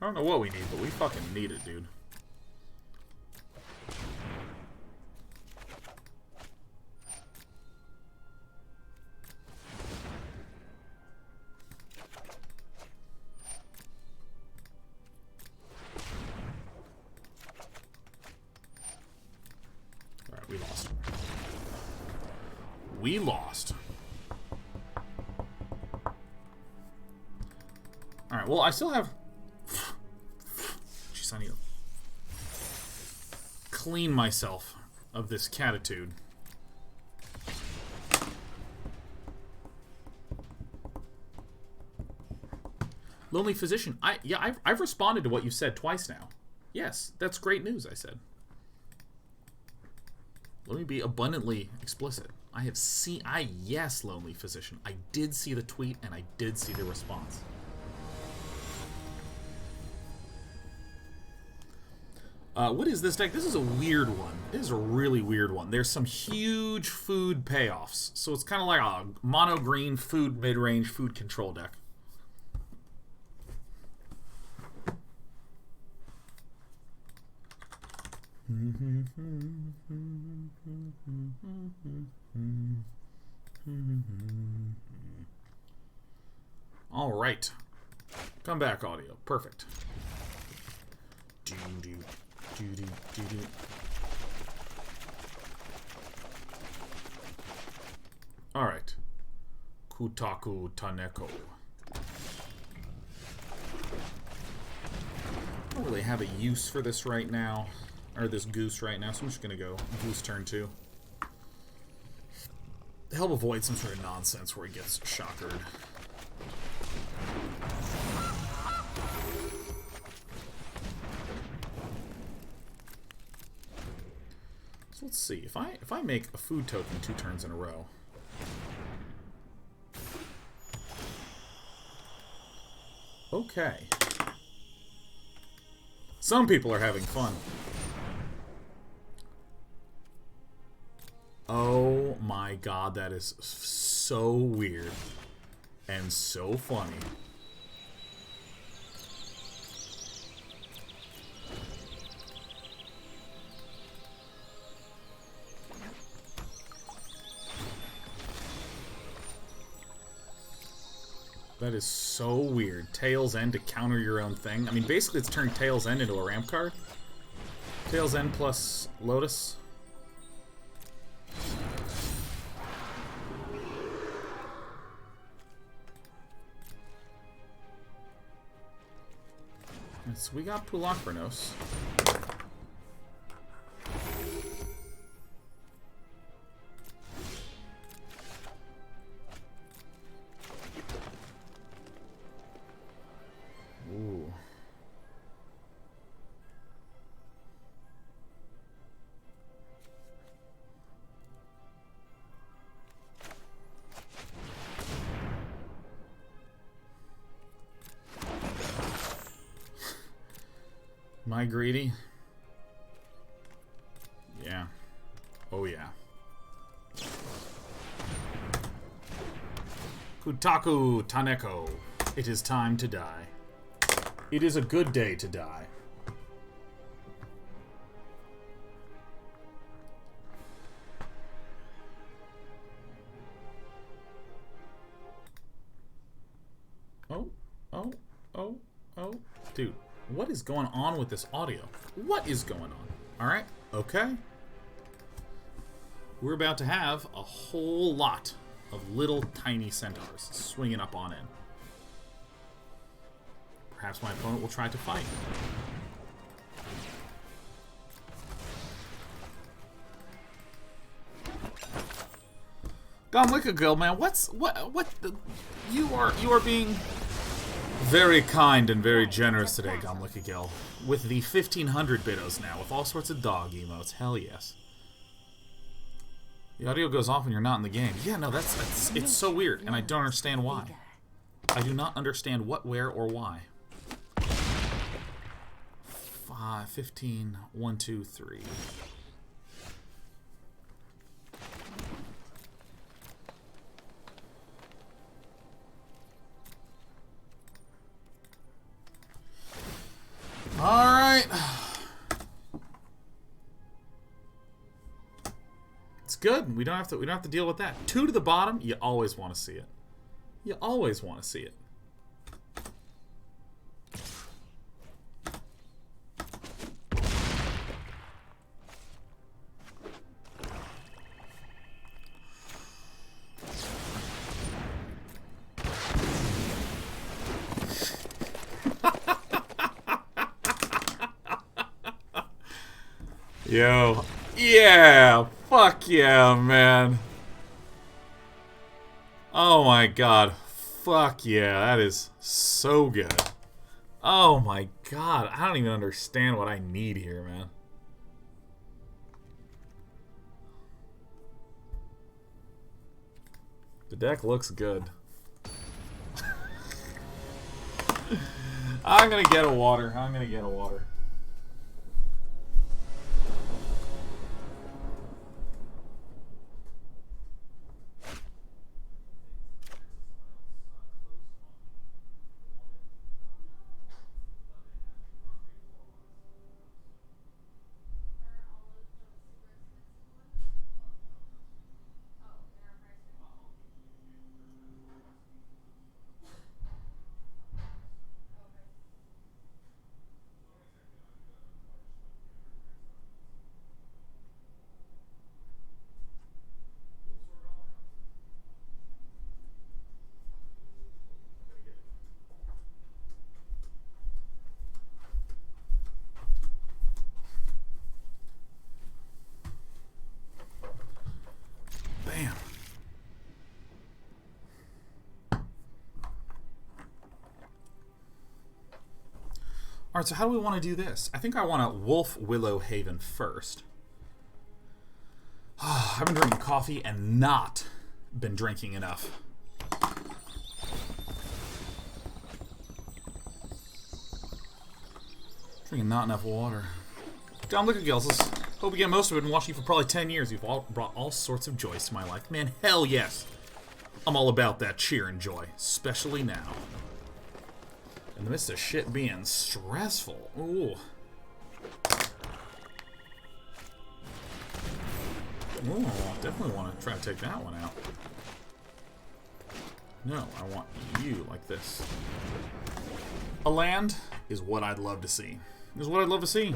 I don't know what we need, but we fucking need it, dude. Alright, we lost. We lost. Alright, well, I still have... I need to clean myself of this catitude. Lonely Physician. I've responded to what you said twice now. Yes, that's great news, I said. Let me be abundantly explicit. I have seen... yes, Lonely Physician. I did see the tweet, and I did see the response. What is this deck? This is a weird one. This is a really weird one. There's some huge food payoffs. So it's kind of like a mono-green food mid-range food control deck. All right. Come back, audio. Perfect. Alright. Kutaku Taneko. I don't really have a use for this right now. Or this goose right now, so I'm just gonna go goose turn 2. Help avoid some sort of nonsense where he gets shockered. Let's see, if I make a food token 2 turns in a row. Okay. Some people are having fun. Oh my god, that is so weird. And so funny. That is so weird. Tail's End to counter your own thing. I mean, basically it's turned Tail's End into a ramp card. Tail's End plus Lotus. So we got Pulakronos. Ooh. Am I greedy? Yeah. Oh yeah. Kutaku Taneko. It is time to die. It is a good day to die. Oh. Dude, what is going on with this audio? What is going on? Alright, okay. We're about to have a whole lot of little tiny centaurs swinging up on in. Perhaps my opponent will try to fight. Gomlicka man, what the, you are being very kind and very generous today, Gomlicka with the 1500 bidos now, with all sorts of dog emotes. Hell yes. The audio goes off when you're not in the game. Yeah, no, it's so weird, and I don't understand why. I do not understand what, where, or why. 5, 15, 1, 2, 3. good. We don't have to deal with that. 2 to the bottom, you always want to see it. You always want to see it. Yo. Yeah. Fuck yeah, man. Oh my god. Fuck yeah. That is so good. Oh my god. I don't even understand what I need here, man. The deck looks good. I'm gonna get a water. I'm gonna get a water. Alright, so how do we want to do this? I think I want a Wolfwillow Haven first. I've been drinking coffee and not been drinking enough. Drinking not enough water. Down liquor gills. Hope you get most of it. Been watching you for probably 10 years. You've all brought all sorts of joys to my life. Man, hell yes. I'm all about that cheer and joy. Especially now. In the midst of shit being stressful. Ooh. Ooh, definitely want to try to take that one out. No, I want you like this. A land is what I'd love to see. Is what I'd love to see.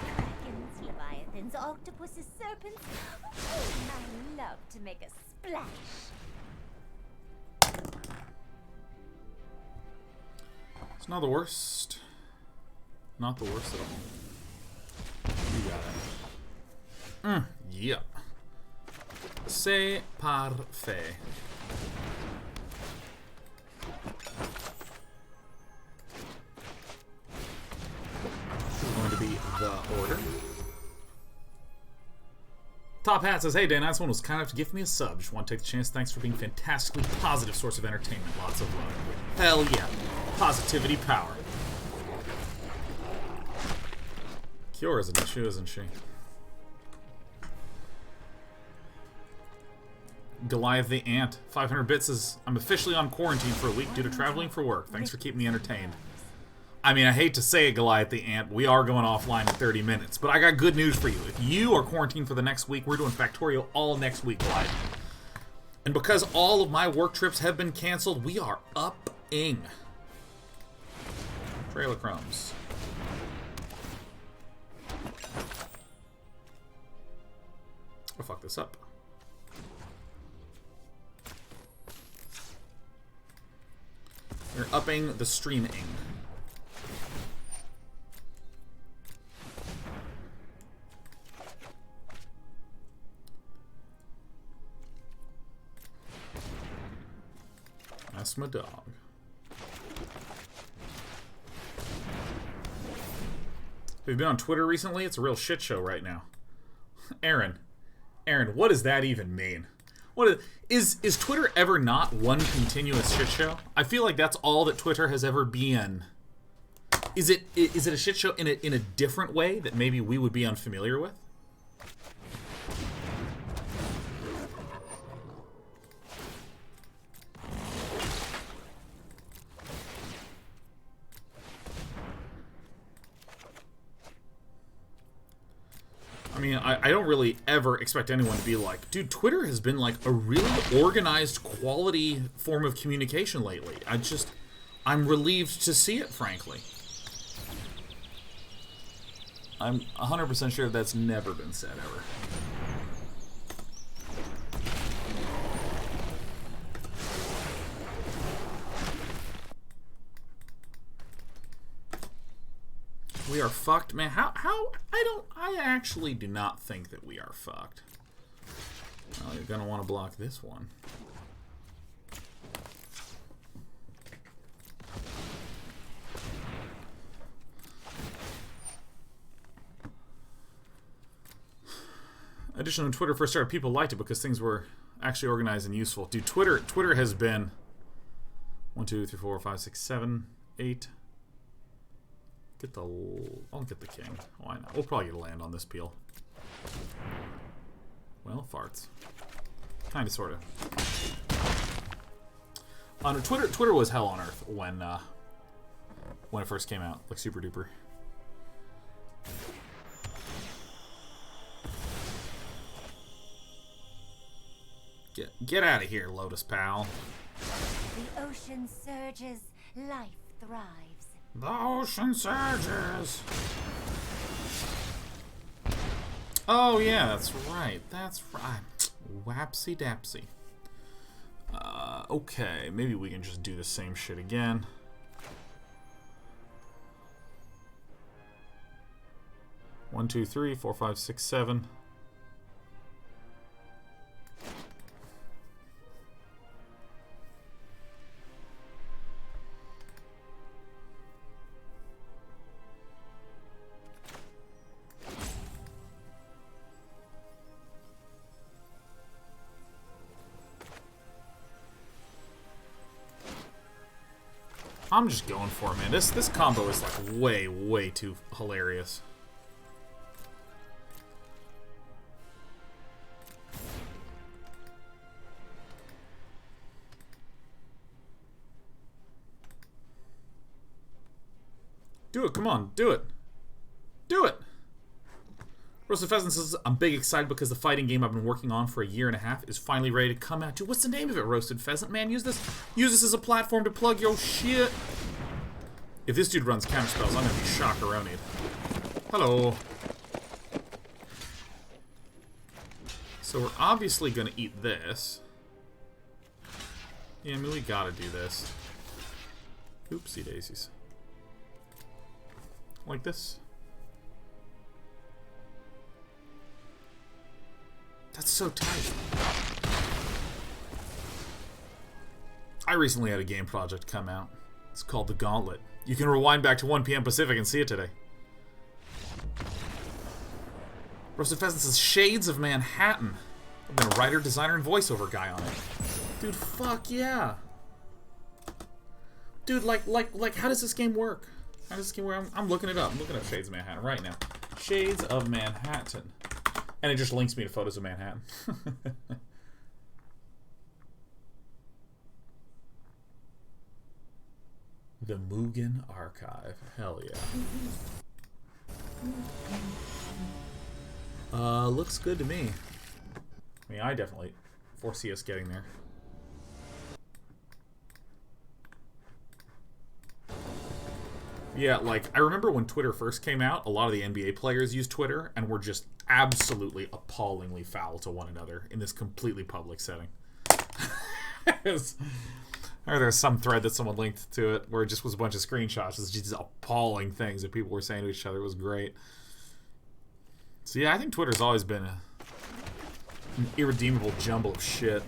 Dragons, leviathans, octopuses, serpents. Oh, I love to make a splash. It's not the worst. Not the worst at all. You got it. Yep. C'est parfait. This is going to be the order. Top Hat says, hey, Dan, this one was kind enough to give me a sub. Just want to take the chance. Thanks for being a fantastically positive source of entertainment. Lots of love. Hell yeah. Positivity power. Kyora's an issue, isn't she? Goliath the Ant. 500 bits says, I'm officially on quarantine for a week due to traveling for work. Thanks for keeping me entertained. I mean, I hate to say it, Goliath the Ant. We are going offline in 30 minutes. But I got good news for you. If you are quarantined for the next week, we're doing Factorio all next week live. And because all of my work trips have been canceled, we are up-ing. Trail of Crumbs. I'll fuck this up. We're upping the streaming. That's my dog. Have you been on Twitter recently? It's a real shit show right now. Aaron, what does that even mean? What is Twitter ever not one continuous shit show? I feel like that's all that Twitter has ever been. Is it a shit show in a different way that maybe we would be unfamiliar with? mean, I don't really ever expect anyone to be like, dude, Twitter has been like a really organized, quality form of communication lately. I'm relieved to see it, frankly. I'm 100% sure that's never been said ever. We are fucked, man. I actually do not think that we are fucked. Well, you're gonna want to block this one. Additionally, when Twitter first started, people liked it because things were actually organized and useful. Dude, Twitter has been 1, 2, 3, 4, 5, 6, 7, 8. I'll get the king. Why not? We'll probably get a land on this peel. Well, farts. Kinda, sorta. On Twitter was hell on earth when it first came out, like super duper. Get out of here, Lotus pal. The ocean surges, life thrives. The ocean surges. Oh yeah, that's right. That's right. Wapsy dapsy. Okay, maybe we can just do the same shit again. One, two, three, 4, 5, 6, 7. I'm just going for it, man. This combo is like way too hilarious. Do it, come on, do it. Do it! Roasted Pheasant says, I'm big excited because the fighting game I've been working on for a year and a half is finally ready to come out. Dude, what's the name of it, Roasted Pheasant? Man, use this as a platform to plug your shit. If this dude runs counter spells, I'm gonna be shockeronied. Hello. So we're obviously gonna eat this. Yeah, I mean, we gotta do this. Oopsie daisies. Like this. That's so tight. I recently had a game project come out. It's called The Gauntlet. You can rewind back to 1 PM Pacific and see it today. Roasted Pheasant says, Shades of Manhattan. I've been a writer, designer, and voiceover guy on it. Dude, fuck yeah. Dude, like, how does this game work? How does this game work? I'm looking it up. I'm looking up Shades of Manhattan right now. Shades of Manhattan. And it just links me to photos of Manhattan. The Mugen Archive. Hell yeah. Looks good to me. I mean, I definitely foresee us getting there. Yeah, like, I remember when Twitter first came out, a lot of the NBA players used Twitter and were just absolutely appallingly foul to one another in this completely public setting. Or there's some thread that someone linked to it where it just was a bunch of screenshots. It's just appalling things that people were saying to each other. It was great. So yeah, I think Twitter's always been an irredeemable jumble of shit.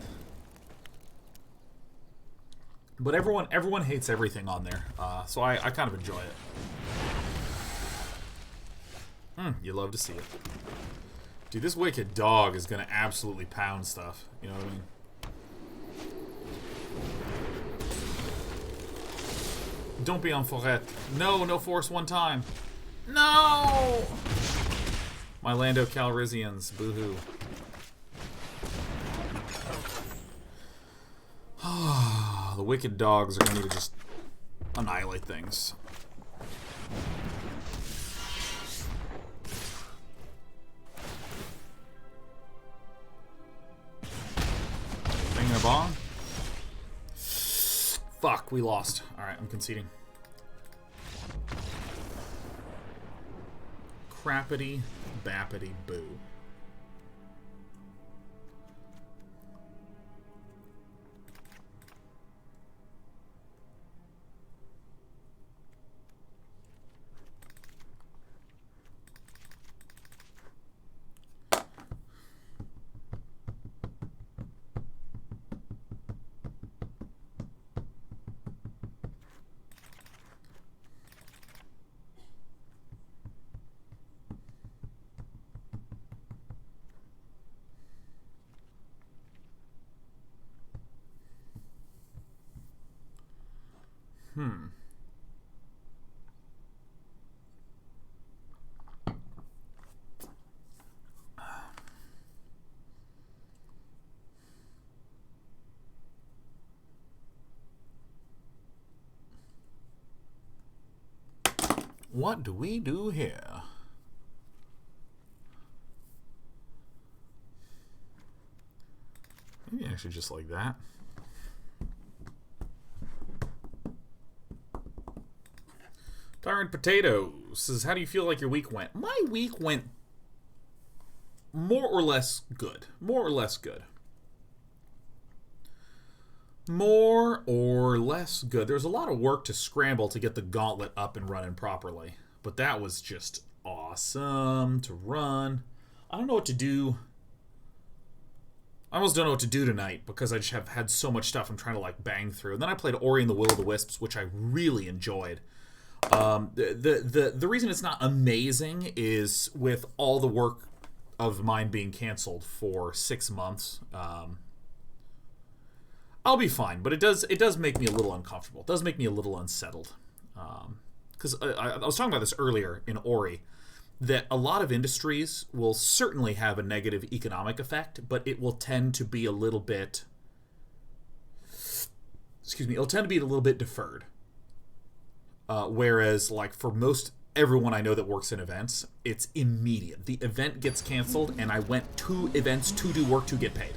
But everyone hates everything on there, so I kind of enjoy it. You love to see it. Dude, this wicked dog is gonna absolutely pound stuff. You know what I mean? Don't be on Forêt. No, no force one time. No! My Lando Calrissians, boo-hoo. The wicked dogs are going to just annihilate things. mana bong. Fuck, we lost. Alright, I'm conceding. Crappity, bappity, boo. What do we do here? Maybe actually just like that. Tyrant Potatoes says, how do you feel like your week went? My week went more or less good. More or less good. More or less good. There's a lot of work to scramble to get the gauntlet up and running properly. But that was just awesome to run. I don't know what to do. I almost don't know what to do tonight because I just have had so much stuff I'm trying to like bang through. And then I played Ori and the Will of the Wisps, which I really enjoyed. The reason it's not amazing is with all the work of mine being canceled for 6 months. I'll be fine, but it does make me a little uncomfortable. It does make me a little unsettled. Because I was talking about this earlier in Ori, that a lot of industries will certainly have a negative economic effect, but it will tend to be a little bit... it'll tend to be a little bit deferred. Whereas, like, for most everyone I know that works in events, it's immediate. The event gets canceled, and I went to events to do work to get paid.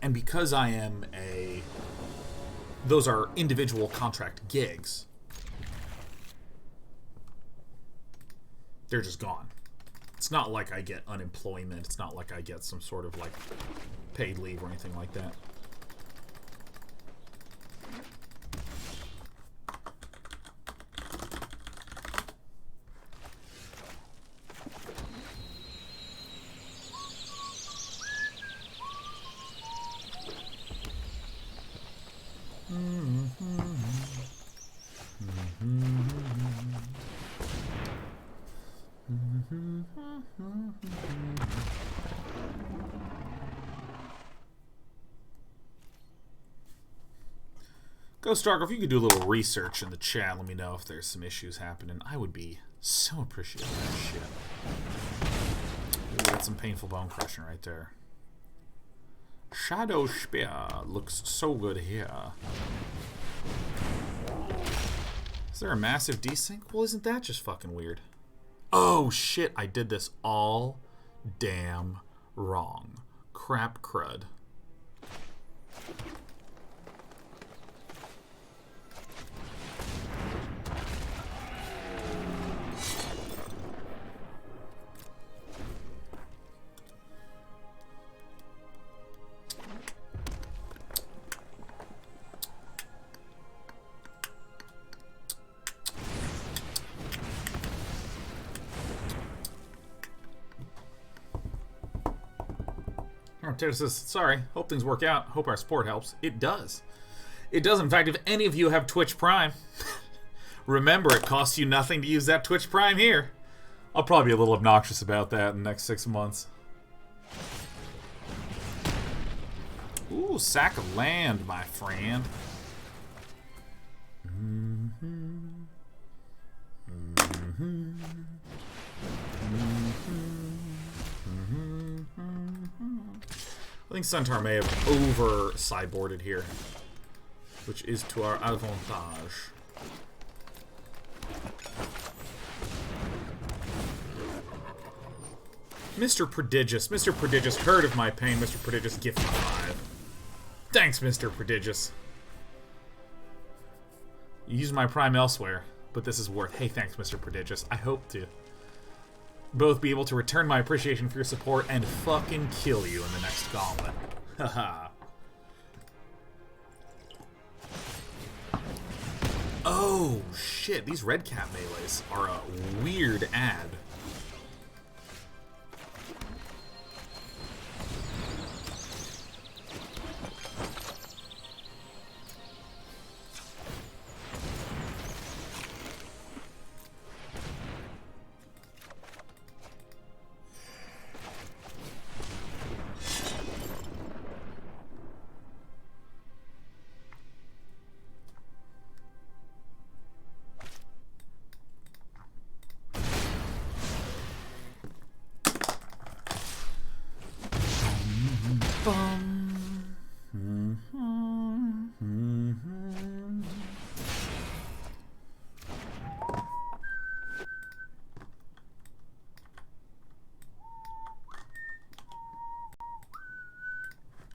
And because I am those are individual contract gigs, they're just gone. It's not like I get unemployment. It's not like I get some sort of, like, paid leave or anything like that. Ghost Dark, if you could do a little research in the chat, let me know if there's some issues happening. I would be so appreciative of that shit. Ooh, that's some painful bone crushing right there. Shadowspear looks so good here. Is there a massive desync? Well, isn't that just fucking weird? Oh shit, I did this all damn wrong. Crap crud. Taylor says, sorry, hope things work out. Hope our support helps. It does. It does. In fact, if any of you have Twitch Prime, remember it costs you nothing to use that Twitch Prime here. I'll probably be a little obnoxious about that in the next 6 months. Ooh, sack of land, my friend. I think Centaur may have over-sideboarded here, which is to our advantage. Mr. Prodigious. Mr. Prodigious heard of my pain. Mr. Prodigious gifted 5. Thanks, Mr. Prodigious. You used my prime elsewhere, but this is worth. Hey, thanks, Mr. Prodigious. I hope to both be able to return my appreciation for your support and fucking kill you in the next gauntlet. Haha. Oh, shit. These red cap melees are a weird ad.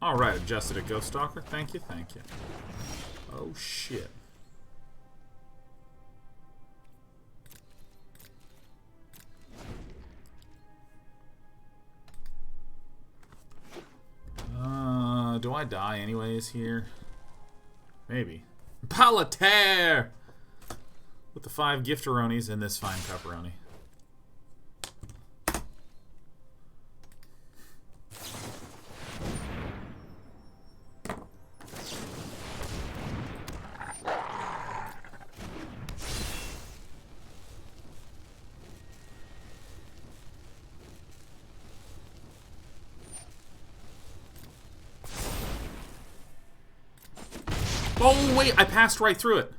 Alright, adjusted a Ghost Stalker. Thank you, thank you. Oh, shit. Do I die anyways here? Maybe. Palataire! With the 5 Gifteronis and this fine pepperoni. Oh, wait, I passed right through it.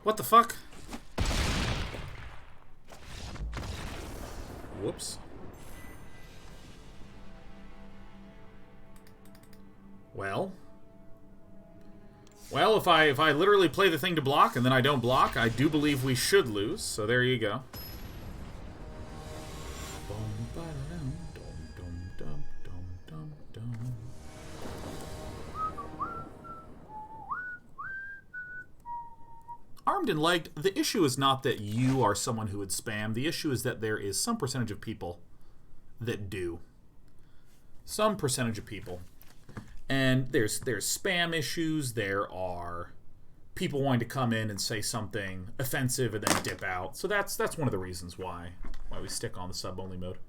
What the fuck? Whoops. Well, if I literally play the thing to block and then I don't block, I do believe we should lose, so there you go. Armed and legged, the issue is not that you are someone who would spam. The issue is that there is some percentage of people that do. Some percentage of people. And there's spam issues. There are people wanting to come in and say something offensive and then dip out. So that's one of the reasons why we stick on the sub-only mode.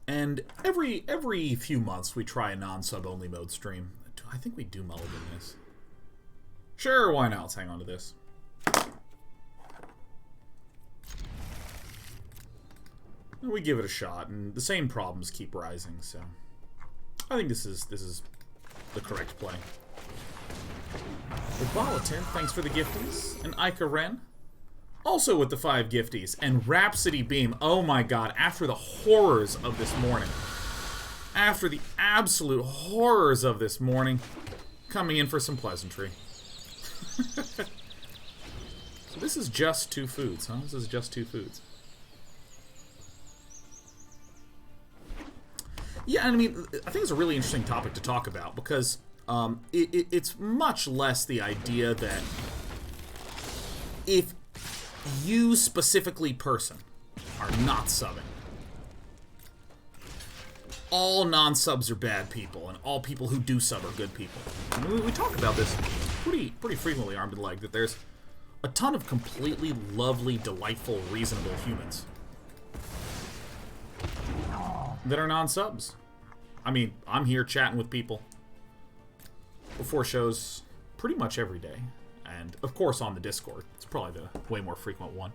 And every few months we try a non-sub-only mode stream. I think we do mulligan this. Sure, why not? Let's hang on to this. We give it a shot, and the same problems keep rising, so I think this is the correct play. The Volatin, thanks for the gifties. And Ica Ren, also with the 5 gifties. And Rhapsody Beam, oh my god, after the horrors of this morning. After the absolute horrors of this morning, coming in for some pleasantry. So this is just 2 foods, huh? This is just 2 foods. Yeah, I mean, I think it's a really interesting topic to talk about because it's much less the idea that if you specifically person are not subbing, all non-subs are bad people, and all people who do sub are good people. I mean, we talk about this pretty frequently, Armed and Leg, that there's a ton of completely lovely, delightful, reasonable humans that are non-subs. I mean, I'm here chatting with people before shows pretty much every day, and of course on the Discord. It's probably the way more frequent one.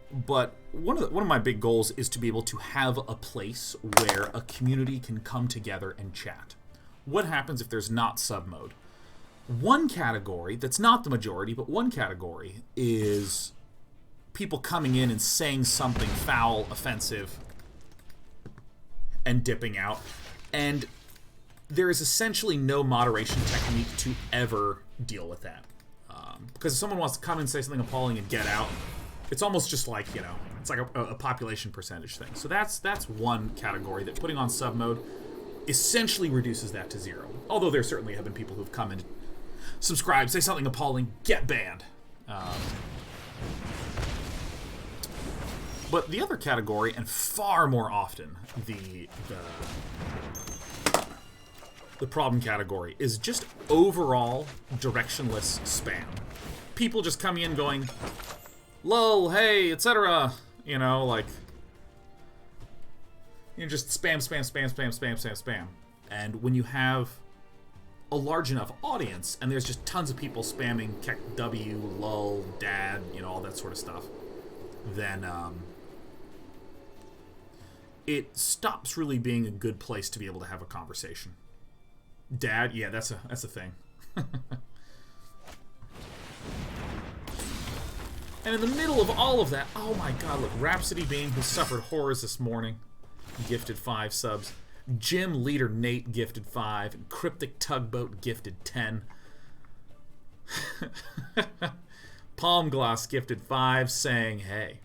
But one of my big goals is to be able to have a place where a community can come together and chat. What happens if there's not sub mode? One category, that's not the majority, but one category is people coming in and saying something foul, offensive, and dipping out. And there is essentially no moderation technique to ever deal with that. Because if someone wants to come and say something appalling and get out, it's almost just like, you know, it's like a population percentage thing. So that's one category that putting on sub mode essentially reduces that to 0. Although there certainly have been people who've come and subscribed, say something appalling, get banned. But the other category, and far more often, the problem category, is just overall directionless spam. People just coming in going, lol, hey, etc. You know, like, you know, just spam, spam, spam, spam, spam, spam, spam. And when you have a large enough audience, and there's just tons of people spamming kek W, lol, dad, you know, all that sort of stuff, then it stops really being a good place to be able to have a conversation. Dad, yeah, that's a thing. And in the middle of all of that, oh my god, look, Rhapsody Beam, who suffered horrors this morning, gifted 5 subs. Gym Leader Nate gifted 5. And Cryptic Tugboat gifted 10. Palm Gloss gifted 5, saying, hey.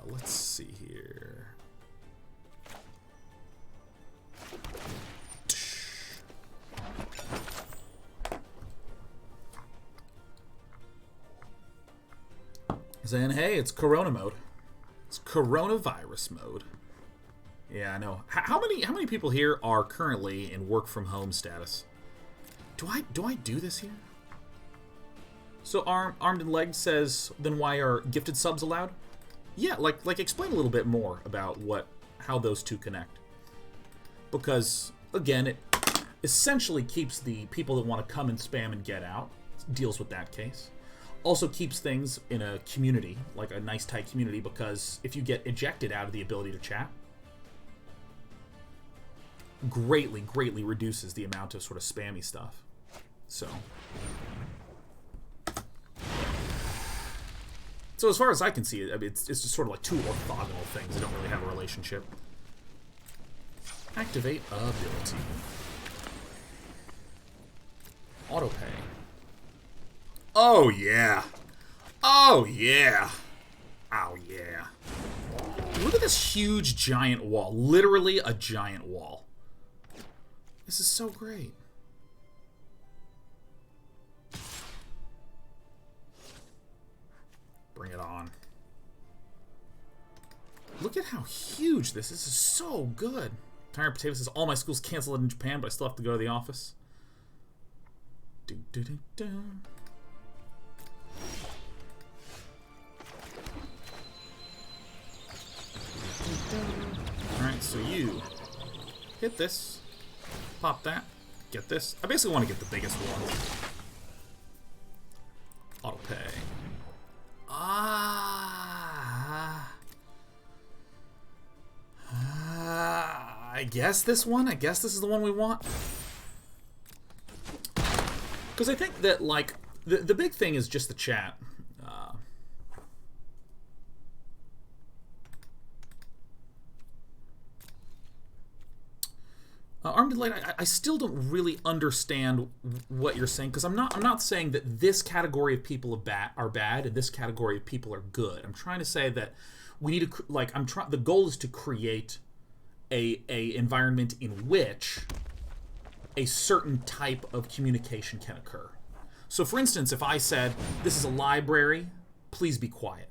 Let's see here. Saying, hey, it's Corona mode. It's coronavirus mode. Yeah, I know. How many people here are currently in work from home status? Do I do this here? So Armed and Legged says, then why are gifted subs allowed? Yeah, like explain a little bit more about how those two connect. Because again, it essentially keeps the people that want to come and spam and get out, deals with that case. Also keeps things in a community, like a nice tight community, because if you get ejected out of the ability to chat, greatly reduces the amount of sort of spammy stuff. So as far as I can see it, I mean, it's just sort of like two orthogonal things that don't really have a relationship. Activate ability. Autopay. Oh yeah. Oh yeah. Oh yeah. Look at this huge giant wall. Literally a giant wall. This is so great. Bring it on. Look at how huge this is. This is so good. Tired Potato says, all my schools canceled in Japan, but I still have to go to the office. Alright, so you hit this, pop that, get this. I basically want to get the biggest one. Auto pay. I guess this one? I guess this is the one we want? Because I think that, like, the big thing is just the chat. Armed and Light, I still don't really understand what you're saying, because I'm not saying that this category of people are bad and this category of people are good. I'm trying to say that we need to, like, the goal is to create a environment in which a certain type of communication can occur. So for instance, if I said, this is a library, please be quiet.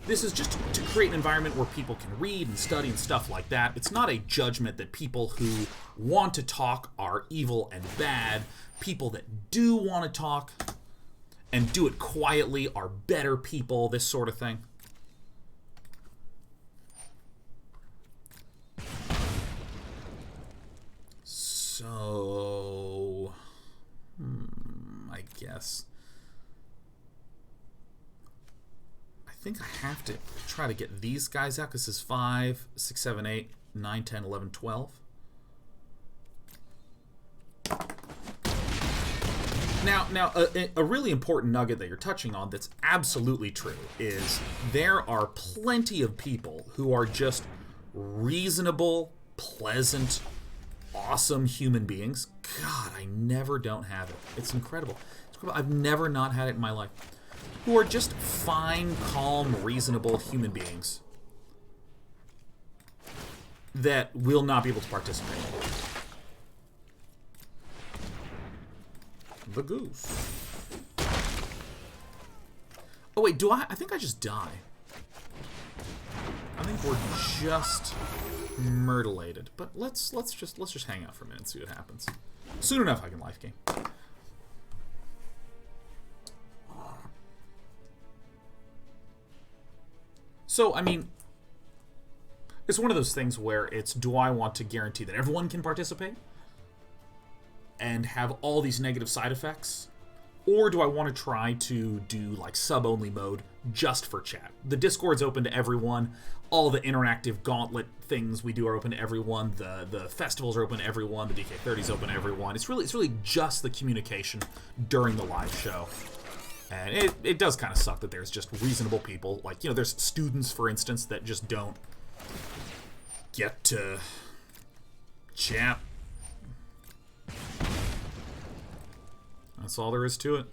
This is just to create an environment where people can read and study and stuff like that. It's not a judgment that people who want to talk are evil and bad. People that do want to talk and do it quietly are better people, this sort of thing. So, I guess. I think I have to try to get these guys out, because this is 5, 6, 7, 8, 9, 10, 11, 12. Now, a really important nugget that you're touching on that's absolutely true is there are plenty of people who are just reasonable, pleasant, awesome human beings. God, I never don't have it. It's incredible. I've never not had it in my life. Who are just fine, calm, reasonable human beings that will not be able to participate. The goose. Oh wait, do I think I just die. I think we're just myrtleated. But let's just hang out for a minute and see what happens. Soon enough I can life game. So, I mean, it's one of those things where it's, do I want to guarantee that everyone can participate and have all these negative side effects? Or do I want to try to do, like, sub-only mode just for chat? The Discord's open to everyone. All the interactive gauntlet things we do are open to everyone. The festivals are open to everyone. The DK30's open to everyone. It's really just the communication during the live show. And it does kind of suck that there's just reasonable people. Like, you know, there's students, for instance, that just don't get to chat. That's all there is to it.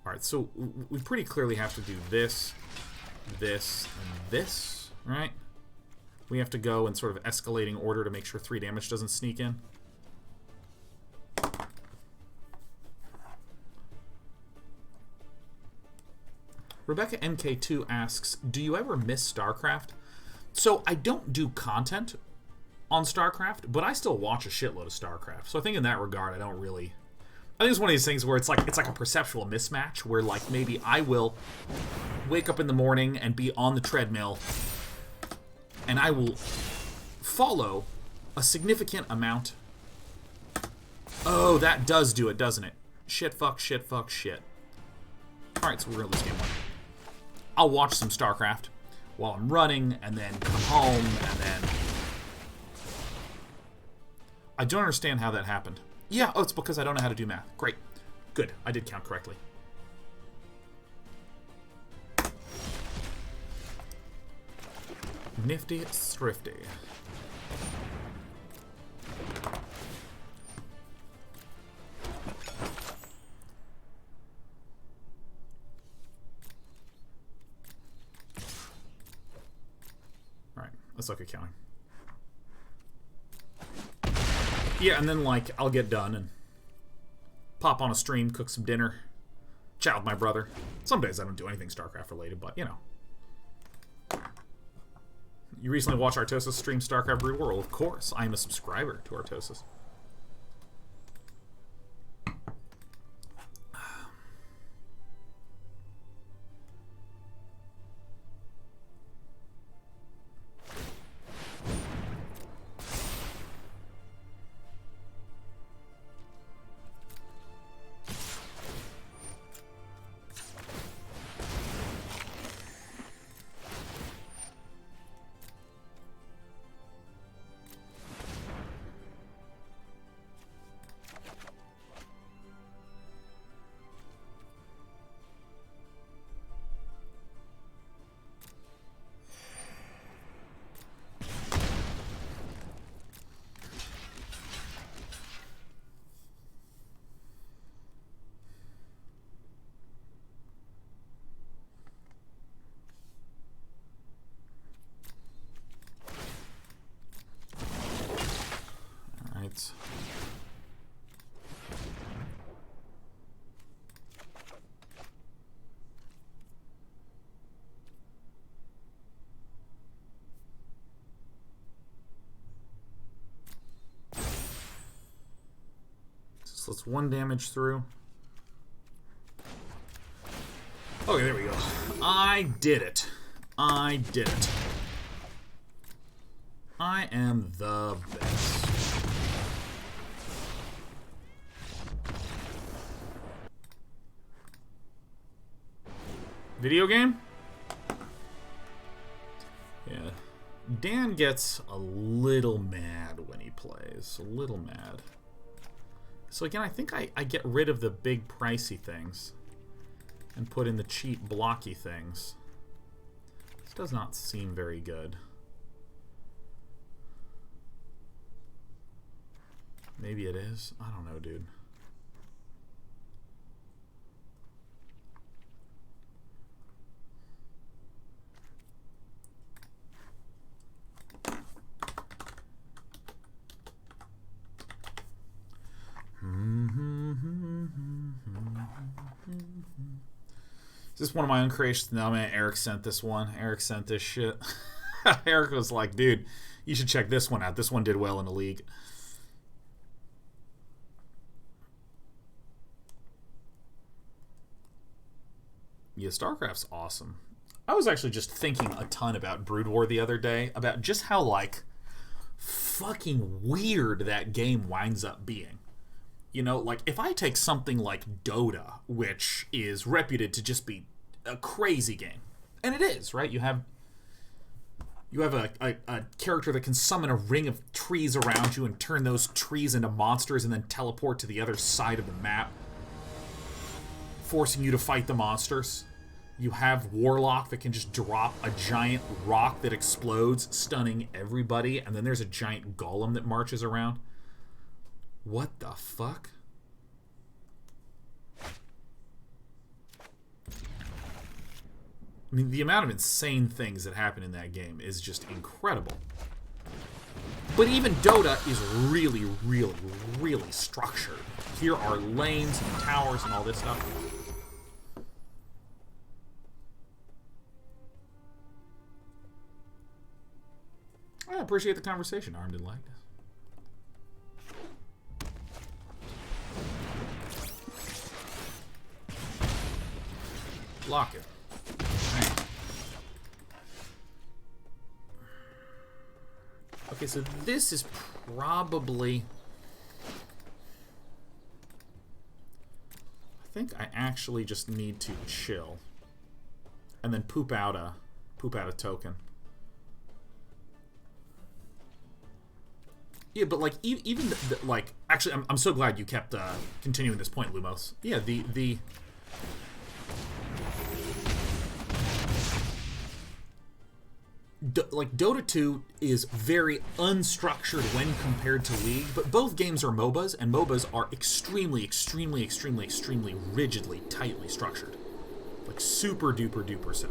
Alright, so we pretty clearly have to do this, this, and this, right? We have to go in sort of escalating order to make sure 3 damage doesn't sneak in. Rebecca MK2 asks, do you ever miss StarCraft? So I don't do content on StarCraft, but I still watch a shitload of StarCraft. So I think in that regard, I don't really... I think it's one of these things where it's like a perceptual mismatch, where like maybe I will wake up in the morning and be on the treadmill, and I will follow a significant amount. Oh, that does do it, doesn't it? Shit, fuck, shit, fuck, shit. Alright, so we're gonna lose game 1. I'll watch some StarCraft while I'm running, and then come home, and then... I don't understand how that happened. Yeah, oh, it's because I don't know how to do math. Great. Good. I did count correctly. Nifty, thrifty. Alright, let's look at counting. Yeah, and then, like, I'll get done and pop on a stream, cook some dinner, chat with my brother. Some days I don't do anything StarCraft related, but, you know. You recently watched Artosis stream StarCraft Brood War? Well, of course. I am a subscriber to Artosis. So let's 1 damage through. Okay, there we go. I did it. I did it. I am the best. Video game? Yeah. Dan gets a little mad when he plays. A little mad. So again, I think I get rid of the big pricey things and put in the cheap blocky things. This does not seem very good. Maybe it is. I don't know, dude. Is this one of my own creations? No, man, Eric sent this one. Eric sent this shit. Eric was like, dude, you should check this one out. This one did well in the league. Yeah, StarCraft's awesome. I was actually just thinking a ton about Brood War the other day, about just how, like, fucking weird that game winds up being. You know, like, if I take something like Dota, which is reputed to just be a crazy game, and it is, right? You have a character that can summon a ring of trees around you and turn those trees into monsters and then teleport to the other side of the map, forcing you to fight the monsters. You have Warlock that can just drop a giant rock that explodes, stunning everybody, and then there's a giant golem that marches around. What the fuck? I mean, the amount of insane things that happen in that game is just incredible. But even Dota is really, really, really structured. Here are lanes and towers and all this stuff. I appreciate the conversation, Armed and Light. Lock it. Man. Okay, so this is probably... I think I actually just need to chill. And then poop out a token. Yeah, but like even like actually, I'm so glad you kept continuing this point, Lumos. Yeah, the like Dota 2 is very unstructured when compared to League, but both games are MOBAs, and MOBAs are extremely, extremely, extremely, extremely rigidly, tightly structured, like super duper duper so.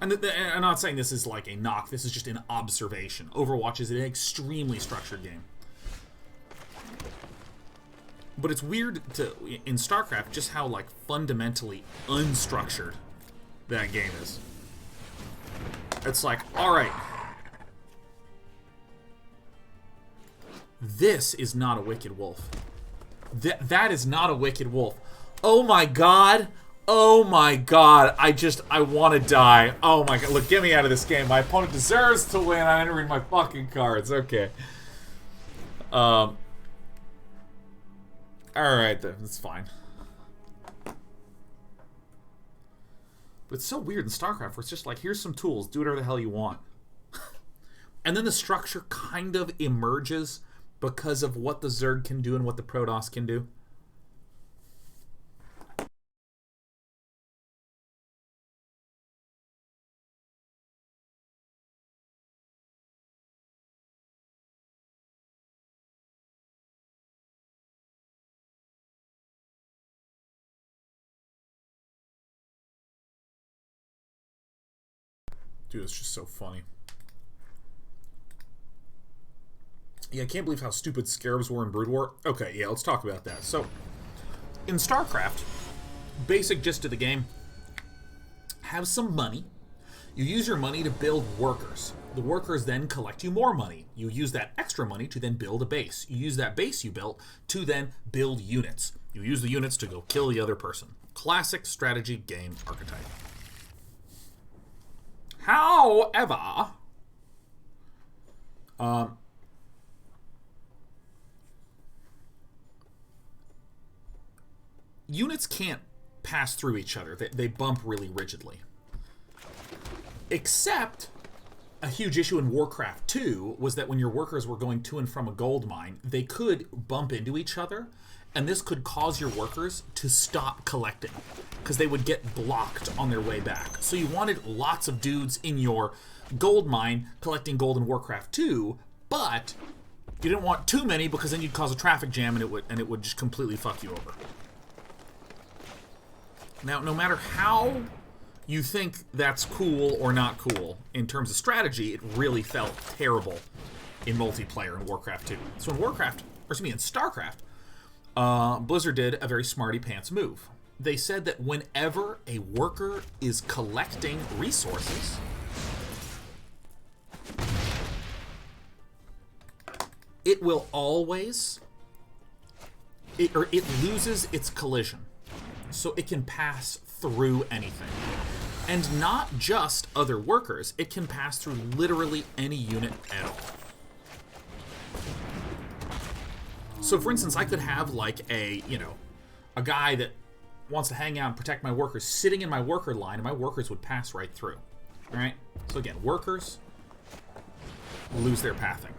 And I'm not saying this is like a knock, this is just an observation. Overwatch is an extremely structured game. But it's weird in StarCraft just how like fundamentally unstructured that game is. It's like, alright. This is not a Wicked Wolf. That is not a Wicked Wolf. Oh my god! Oh my god, I want to die. Oh my god, look, get me out of this game. My opponent deserves to win. I didn't read my fucking cards. Okay. Alright then, that's fine. But it's so weird in StarCraft where it's just like, here's some tools, do whatever the hell you want. And then the structure kind of emerges because of what the Zerg can do and what the Protoss can do. Dude, it's just so funny. Yeah, I can't believe how stupid Scarabs were in Brood War. Okay, yeah, let's talk about that. So, in StarCraft, basic gist of the game, have some money. You use your money to build workers. The workers then collect you more money. You use that extra money to then build a base. You use that base you built to then build units. You use the units to go kill the other person. Classic strategy game archetype. However, units can't pass through each other. They bump really rigidly. Except a huge issue in Warcraft 2 was that when your workers were going to and from a gold mine, they could bump into each other, and this could cause your workers to stop collecting because they would get blocked on their way back. So you wanted lots of dudes in your gold mine collecting gold in Warcraft 2, but you didn't want too many because then you'd cause a traffic jam and it would just completely fuck you over. Now, no matter how you think that's cool or not cool in terms of strategy, it really felt terrible in multiplayer in Warcraft 2. So in in StarCraft, Blizzard did a very smarty pants move. They said that whenever a worker is collecting resources, it will always, it loses its collision. So it can pass through anything. And not just other workers, it can pass through literally any unit at all. So for instance, I could have like a guy that wants to hang out and protect my workers sitting in my worker line, and my workers would pass right through. Alright? So again, workers lose their pathing.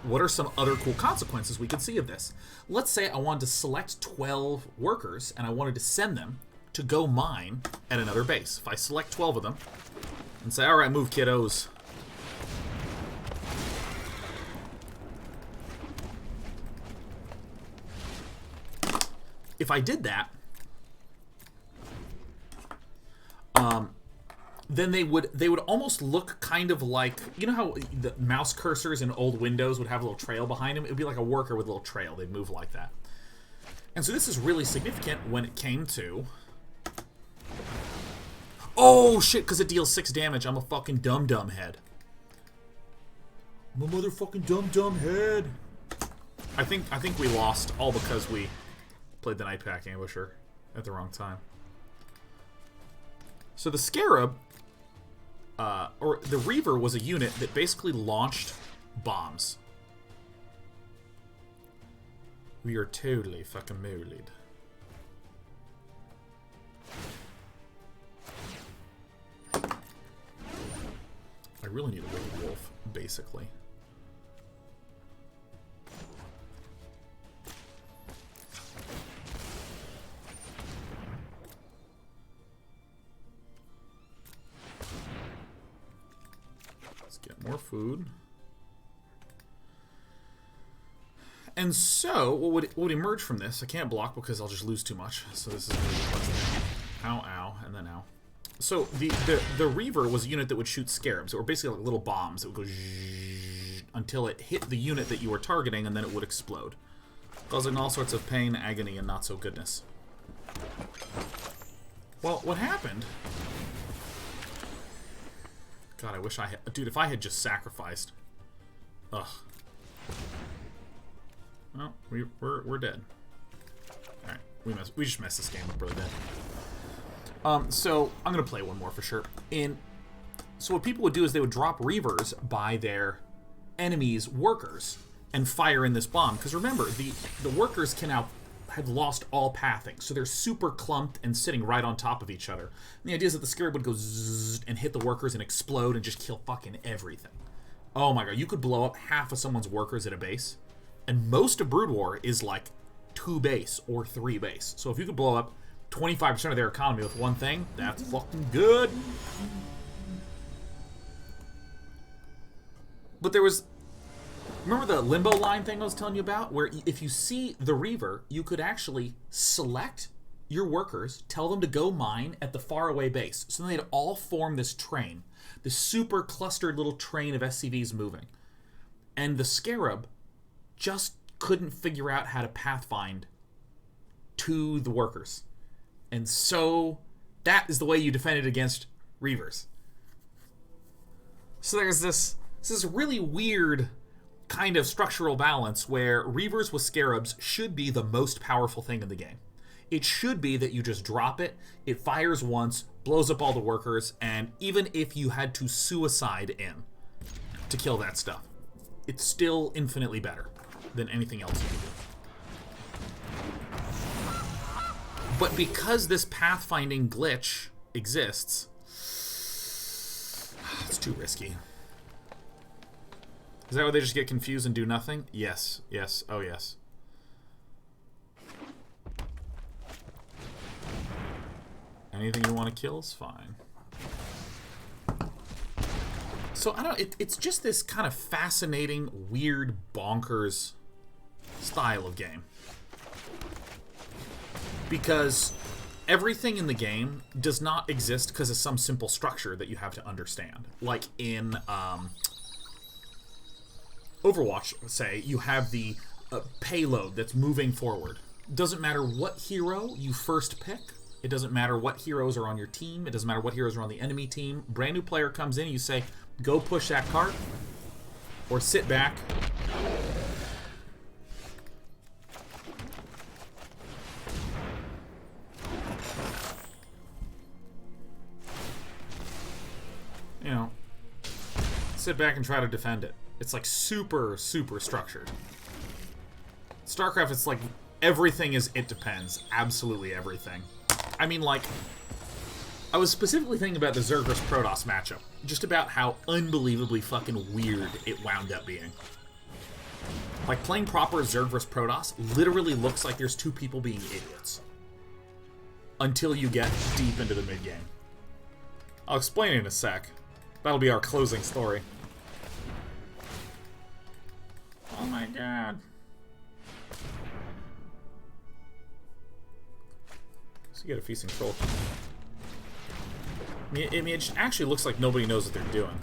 What are some other cool consequences we could see of this? Let's say I wanted to select 12 workers and I wanted to send them to go mine at another base. If I select 12 of them and say, alright, move kiddos. If I did that, then they would almost look kind of like, you know how the mouse cursors in old Windows would have a little trail behind them? It would be like a worker with a little trail. They'd move like that. And so this is really significant when it came to... Oh, shit, because it deals 6 damage. I'm a fucking dum-dum head. I'm a motherfucking dum-dum head. I think we lost all because we played the Nightpack Ambusher at the wrong time. So the Scarab... or the Reaver was a unit that basically launched bombs. We are totally fucking moolied. I really need a Wicked Wolf, basically. Get more food. And so, what would emerge from this? I can't block because I'll just lose too much. So this is ow, ow, and then ow. So the Reaver was a unit that would shoot scarabs, or basically like little bombs that would go until it hit the unit that you were targeting, and then it would explode, causing all sorts of pain, agony, and not so goodness. Well, what happened? God, I wish I had... Dude, if I had just sacrificed... Ugh. Well, we're dead. Alright, we just messed this game up really bad. So, I'm going to play one more for sure. So what people would do is they would drop Reavers by their enemies' workers and fire in this bomb. Because remember, the workers can now have lost all pathing, so they're super clumped and sitting right on top of each other. And the idea is that the Scarab would go zzz and hit the workers and explode and just kill fucking everything. Oh my god, you could blow up half of someone's workers at a base, and most of Brood War is like 2 base or 3 base. So if you could blow up 25% of their economy with one thing, that's fucking good. But there was... Remember the limbo line thing I was telling you about? Where if you see the Reaver, you could actually select your workers, tell them to go mine at the faraway base. So then they'd all form this train. This super clustered little train of SCVs moving. And the Scarab just couldn't figure out how to pathfind to the workers. And so that is the way you defended against Reavers. So there's this really weird kind of structural balance where Reavers with Scarabs should be the most powerful thing in the game. It should be that you just drop it, it fires once, blows up all the workers, and even if you had to suicide in to kill that stuff, it's still infinitely better than anything else you can do. But because this pathfinding glitch exists, It's too risky. Is that why they just get confused and do nothing? Yes. Yes. Oh, yes. Anything you want to kill is fine. So, I don't know, it's just this kind of fascinating, weird, bonkers style of game. Because everything in the game does not exist because of some simple structure that you have to understand. Like in Overwatch, say, you have the payload that's moving forward. Doesn't matter what hero you first pick. It doesn't matter what heroes are on your team. It doesn't matter what heroes are on the enemy team. Brand new player comes in, you say, go push that cart, or sit back. You know, sit back and try to defend it. It's like super, super structured. StarCraft, it's like everything is it depends. Absolutely everything. I mean, like, I was specifically thinking about the Zerg vs. Protoss matchup. Just about how unbelievably fucking weird it wound up being. Like, playing proper Zerg vs. Protoss literally looks like there's two people being idiots. Until you get deep into the mid-game. I'll explain it in a sec. That'll be our closing story. Oh my god. So you get a Feasting Troll. I mean, it just actually looks like nobody knows what they're doing.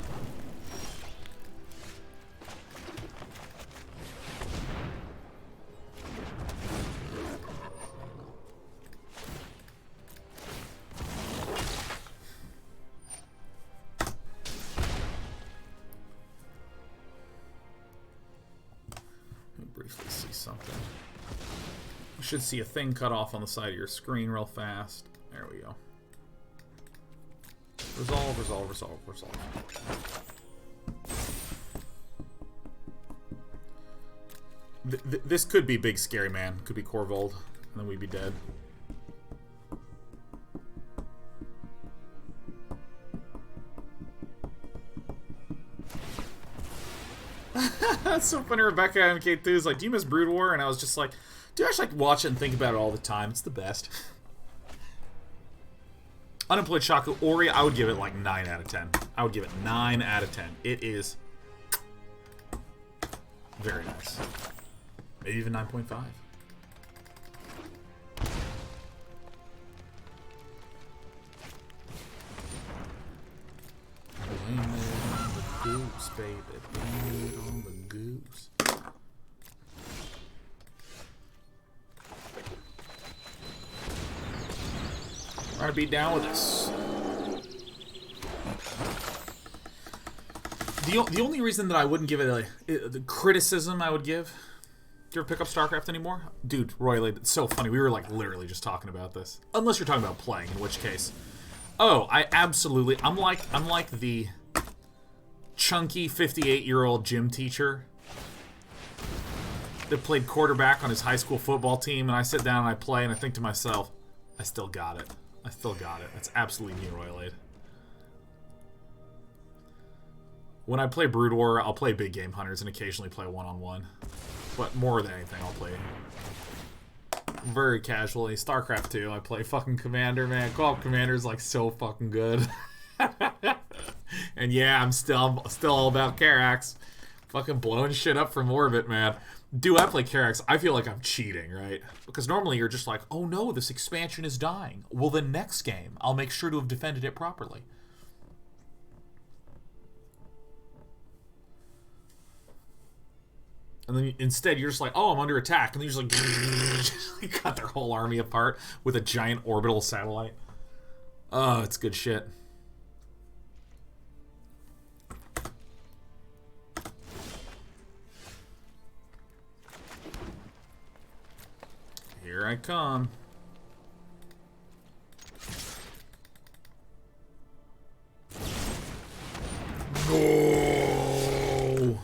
Let me briefly see something. You should see a thing cut off on the side of your screen real fast. There we go. Resolve, resolve, resolve, resolve. This could be Big Scary Man. Could be Corvold. And then we'd be dead. That's so funny. Rebecca MK2 is like, do you miss Brood War? And I was just like, dude, I just like watch it and think about it all the time. It's the best. Unemployed Shaku Ori, I would give it like 9 out of 10. I would give it 9 out of 10. It is very nice. Maybe even 9.5. Blame it on the goose, baby. Blame it on the goose. Trying to be down with this. The only reason that I wouldn't give it the criticism I would give. Do you ever pick up StarCraft anymore? Dude, Royally, it's so funny. We were like literally just talking about this. Unless you're talking about playing, in which case. Oh, I absolutely. I'm like the chunky 58-year-old gym teacher that played quarterback on his high school football team, and I sit down and I play and I think to myself, I still got it. I still got it. That's absolutely me, Royal. When I play Brood War, I'll play big game hunters and occasionally play one-on-one. But more than anything, I'll play very casually. StarCraft 2, I play fucking Commander, man. Co-op Commander is like so fucking good. And yeah, I'm still all about Karax. Fucking blowing shit up from orbit, man. Do I play Karax? I feel like I'm cheating, right? Because normally you're just like, oh no, this expansion is dying. Well, the next game, I'll make sure to have defended it properly. And then instead you're just like, oh, I'm under attack. And then you're just like, cut their whole army apart with a giant orbital satellite. Oh, it's good shit. Here I come. No!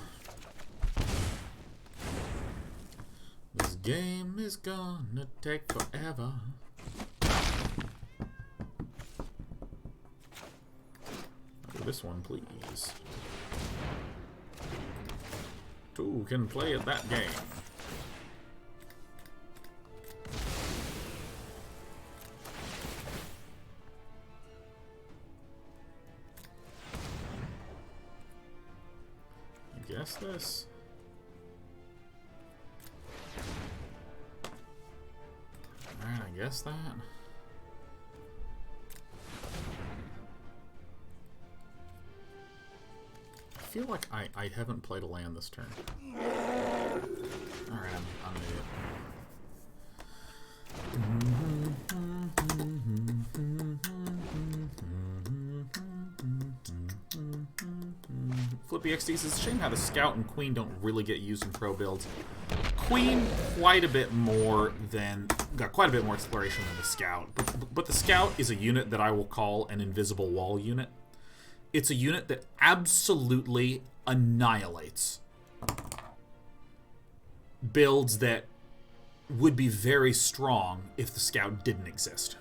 This game is gonna take forever. This this one, please. Two can play at that game. I guess this. Alright, I guess that. I feel like I haven't played a land this turn. Alright, I'm an idiot. Flippy XD says, it's a shame how the Scout and Queen don't really get used in pro builds. Queen got quite a bit more exploration than the Scout, but the Scout is a unit that I will call an invisible wall unit. It's a unit that absolutely annihilates builds that would be very strong if the Scout didn't exist.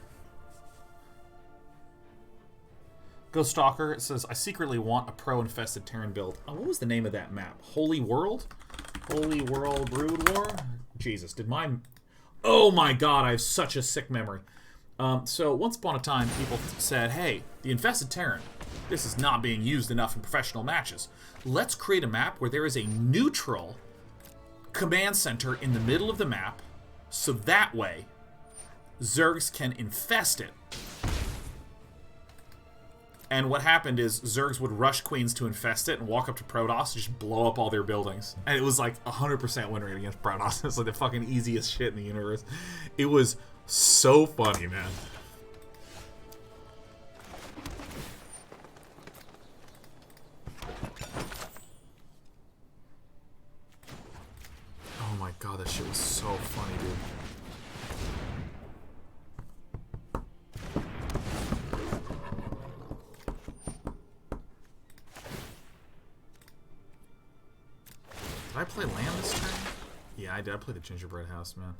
Ghost Stalker, it says, I secretly want a pro-infested Terran build. Oh, what was the name of that map? Holy World? Holy World Brood War? Jesus, did mine... Oh my god, I have such a sick memory. So, once upon a time, people said, hey, the Infested Terran, this is not being used enough in professional matches. Let's create a map where there is a neutral command center in the middle of the map, so that way, Zergs can infest it. And what happened is Zergs would rush Queens to infest it and walk up to Protoss and just blow up all their buildings. And it was like 100% win rate against Protoss. It's like the fucking easiest shit in the universe. It was so funny, man. Oh my god, that shit was so funny, dude. Did I play land this turn? Yeah, I did. I played the Gingerbread House, man.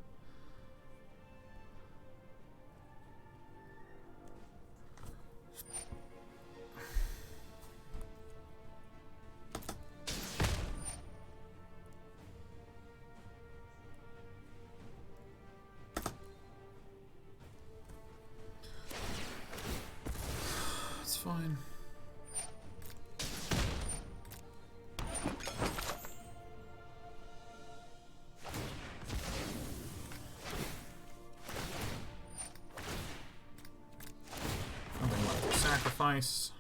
It's fine. Sacrifice.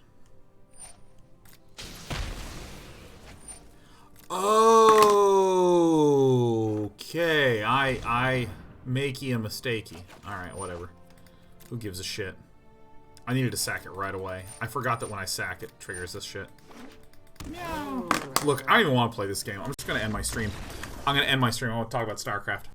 Okay, I makey a mistakey. Alright, whatever. Who gives a shit? I needed to sack it right away. I forgot that when I sack it triggers this shit. Look, I don't even want to play this game. I'm just gonna end my stream. I'm gonna end my stream. I want to talk about StarCraft.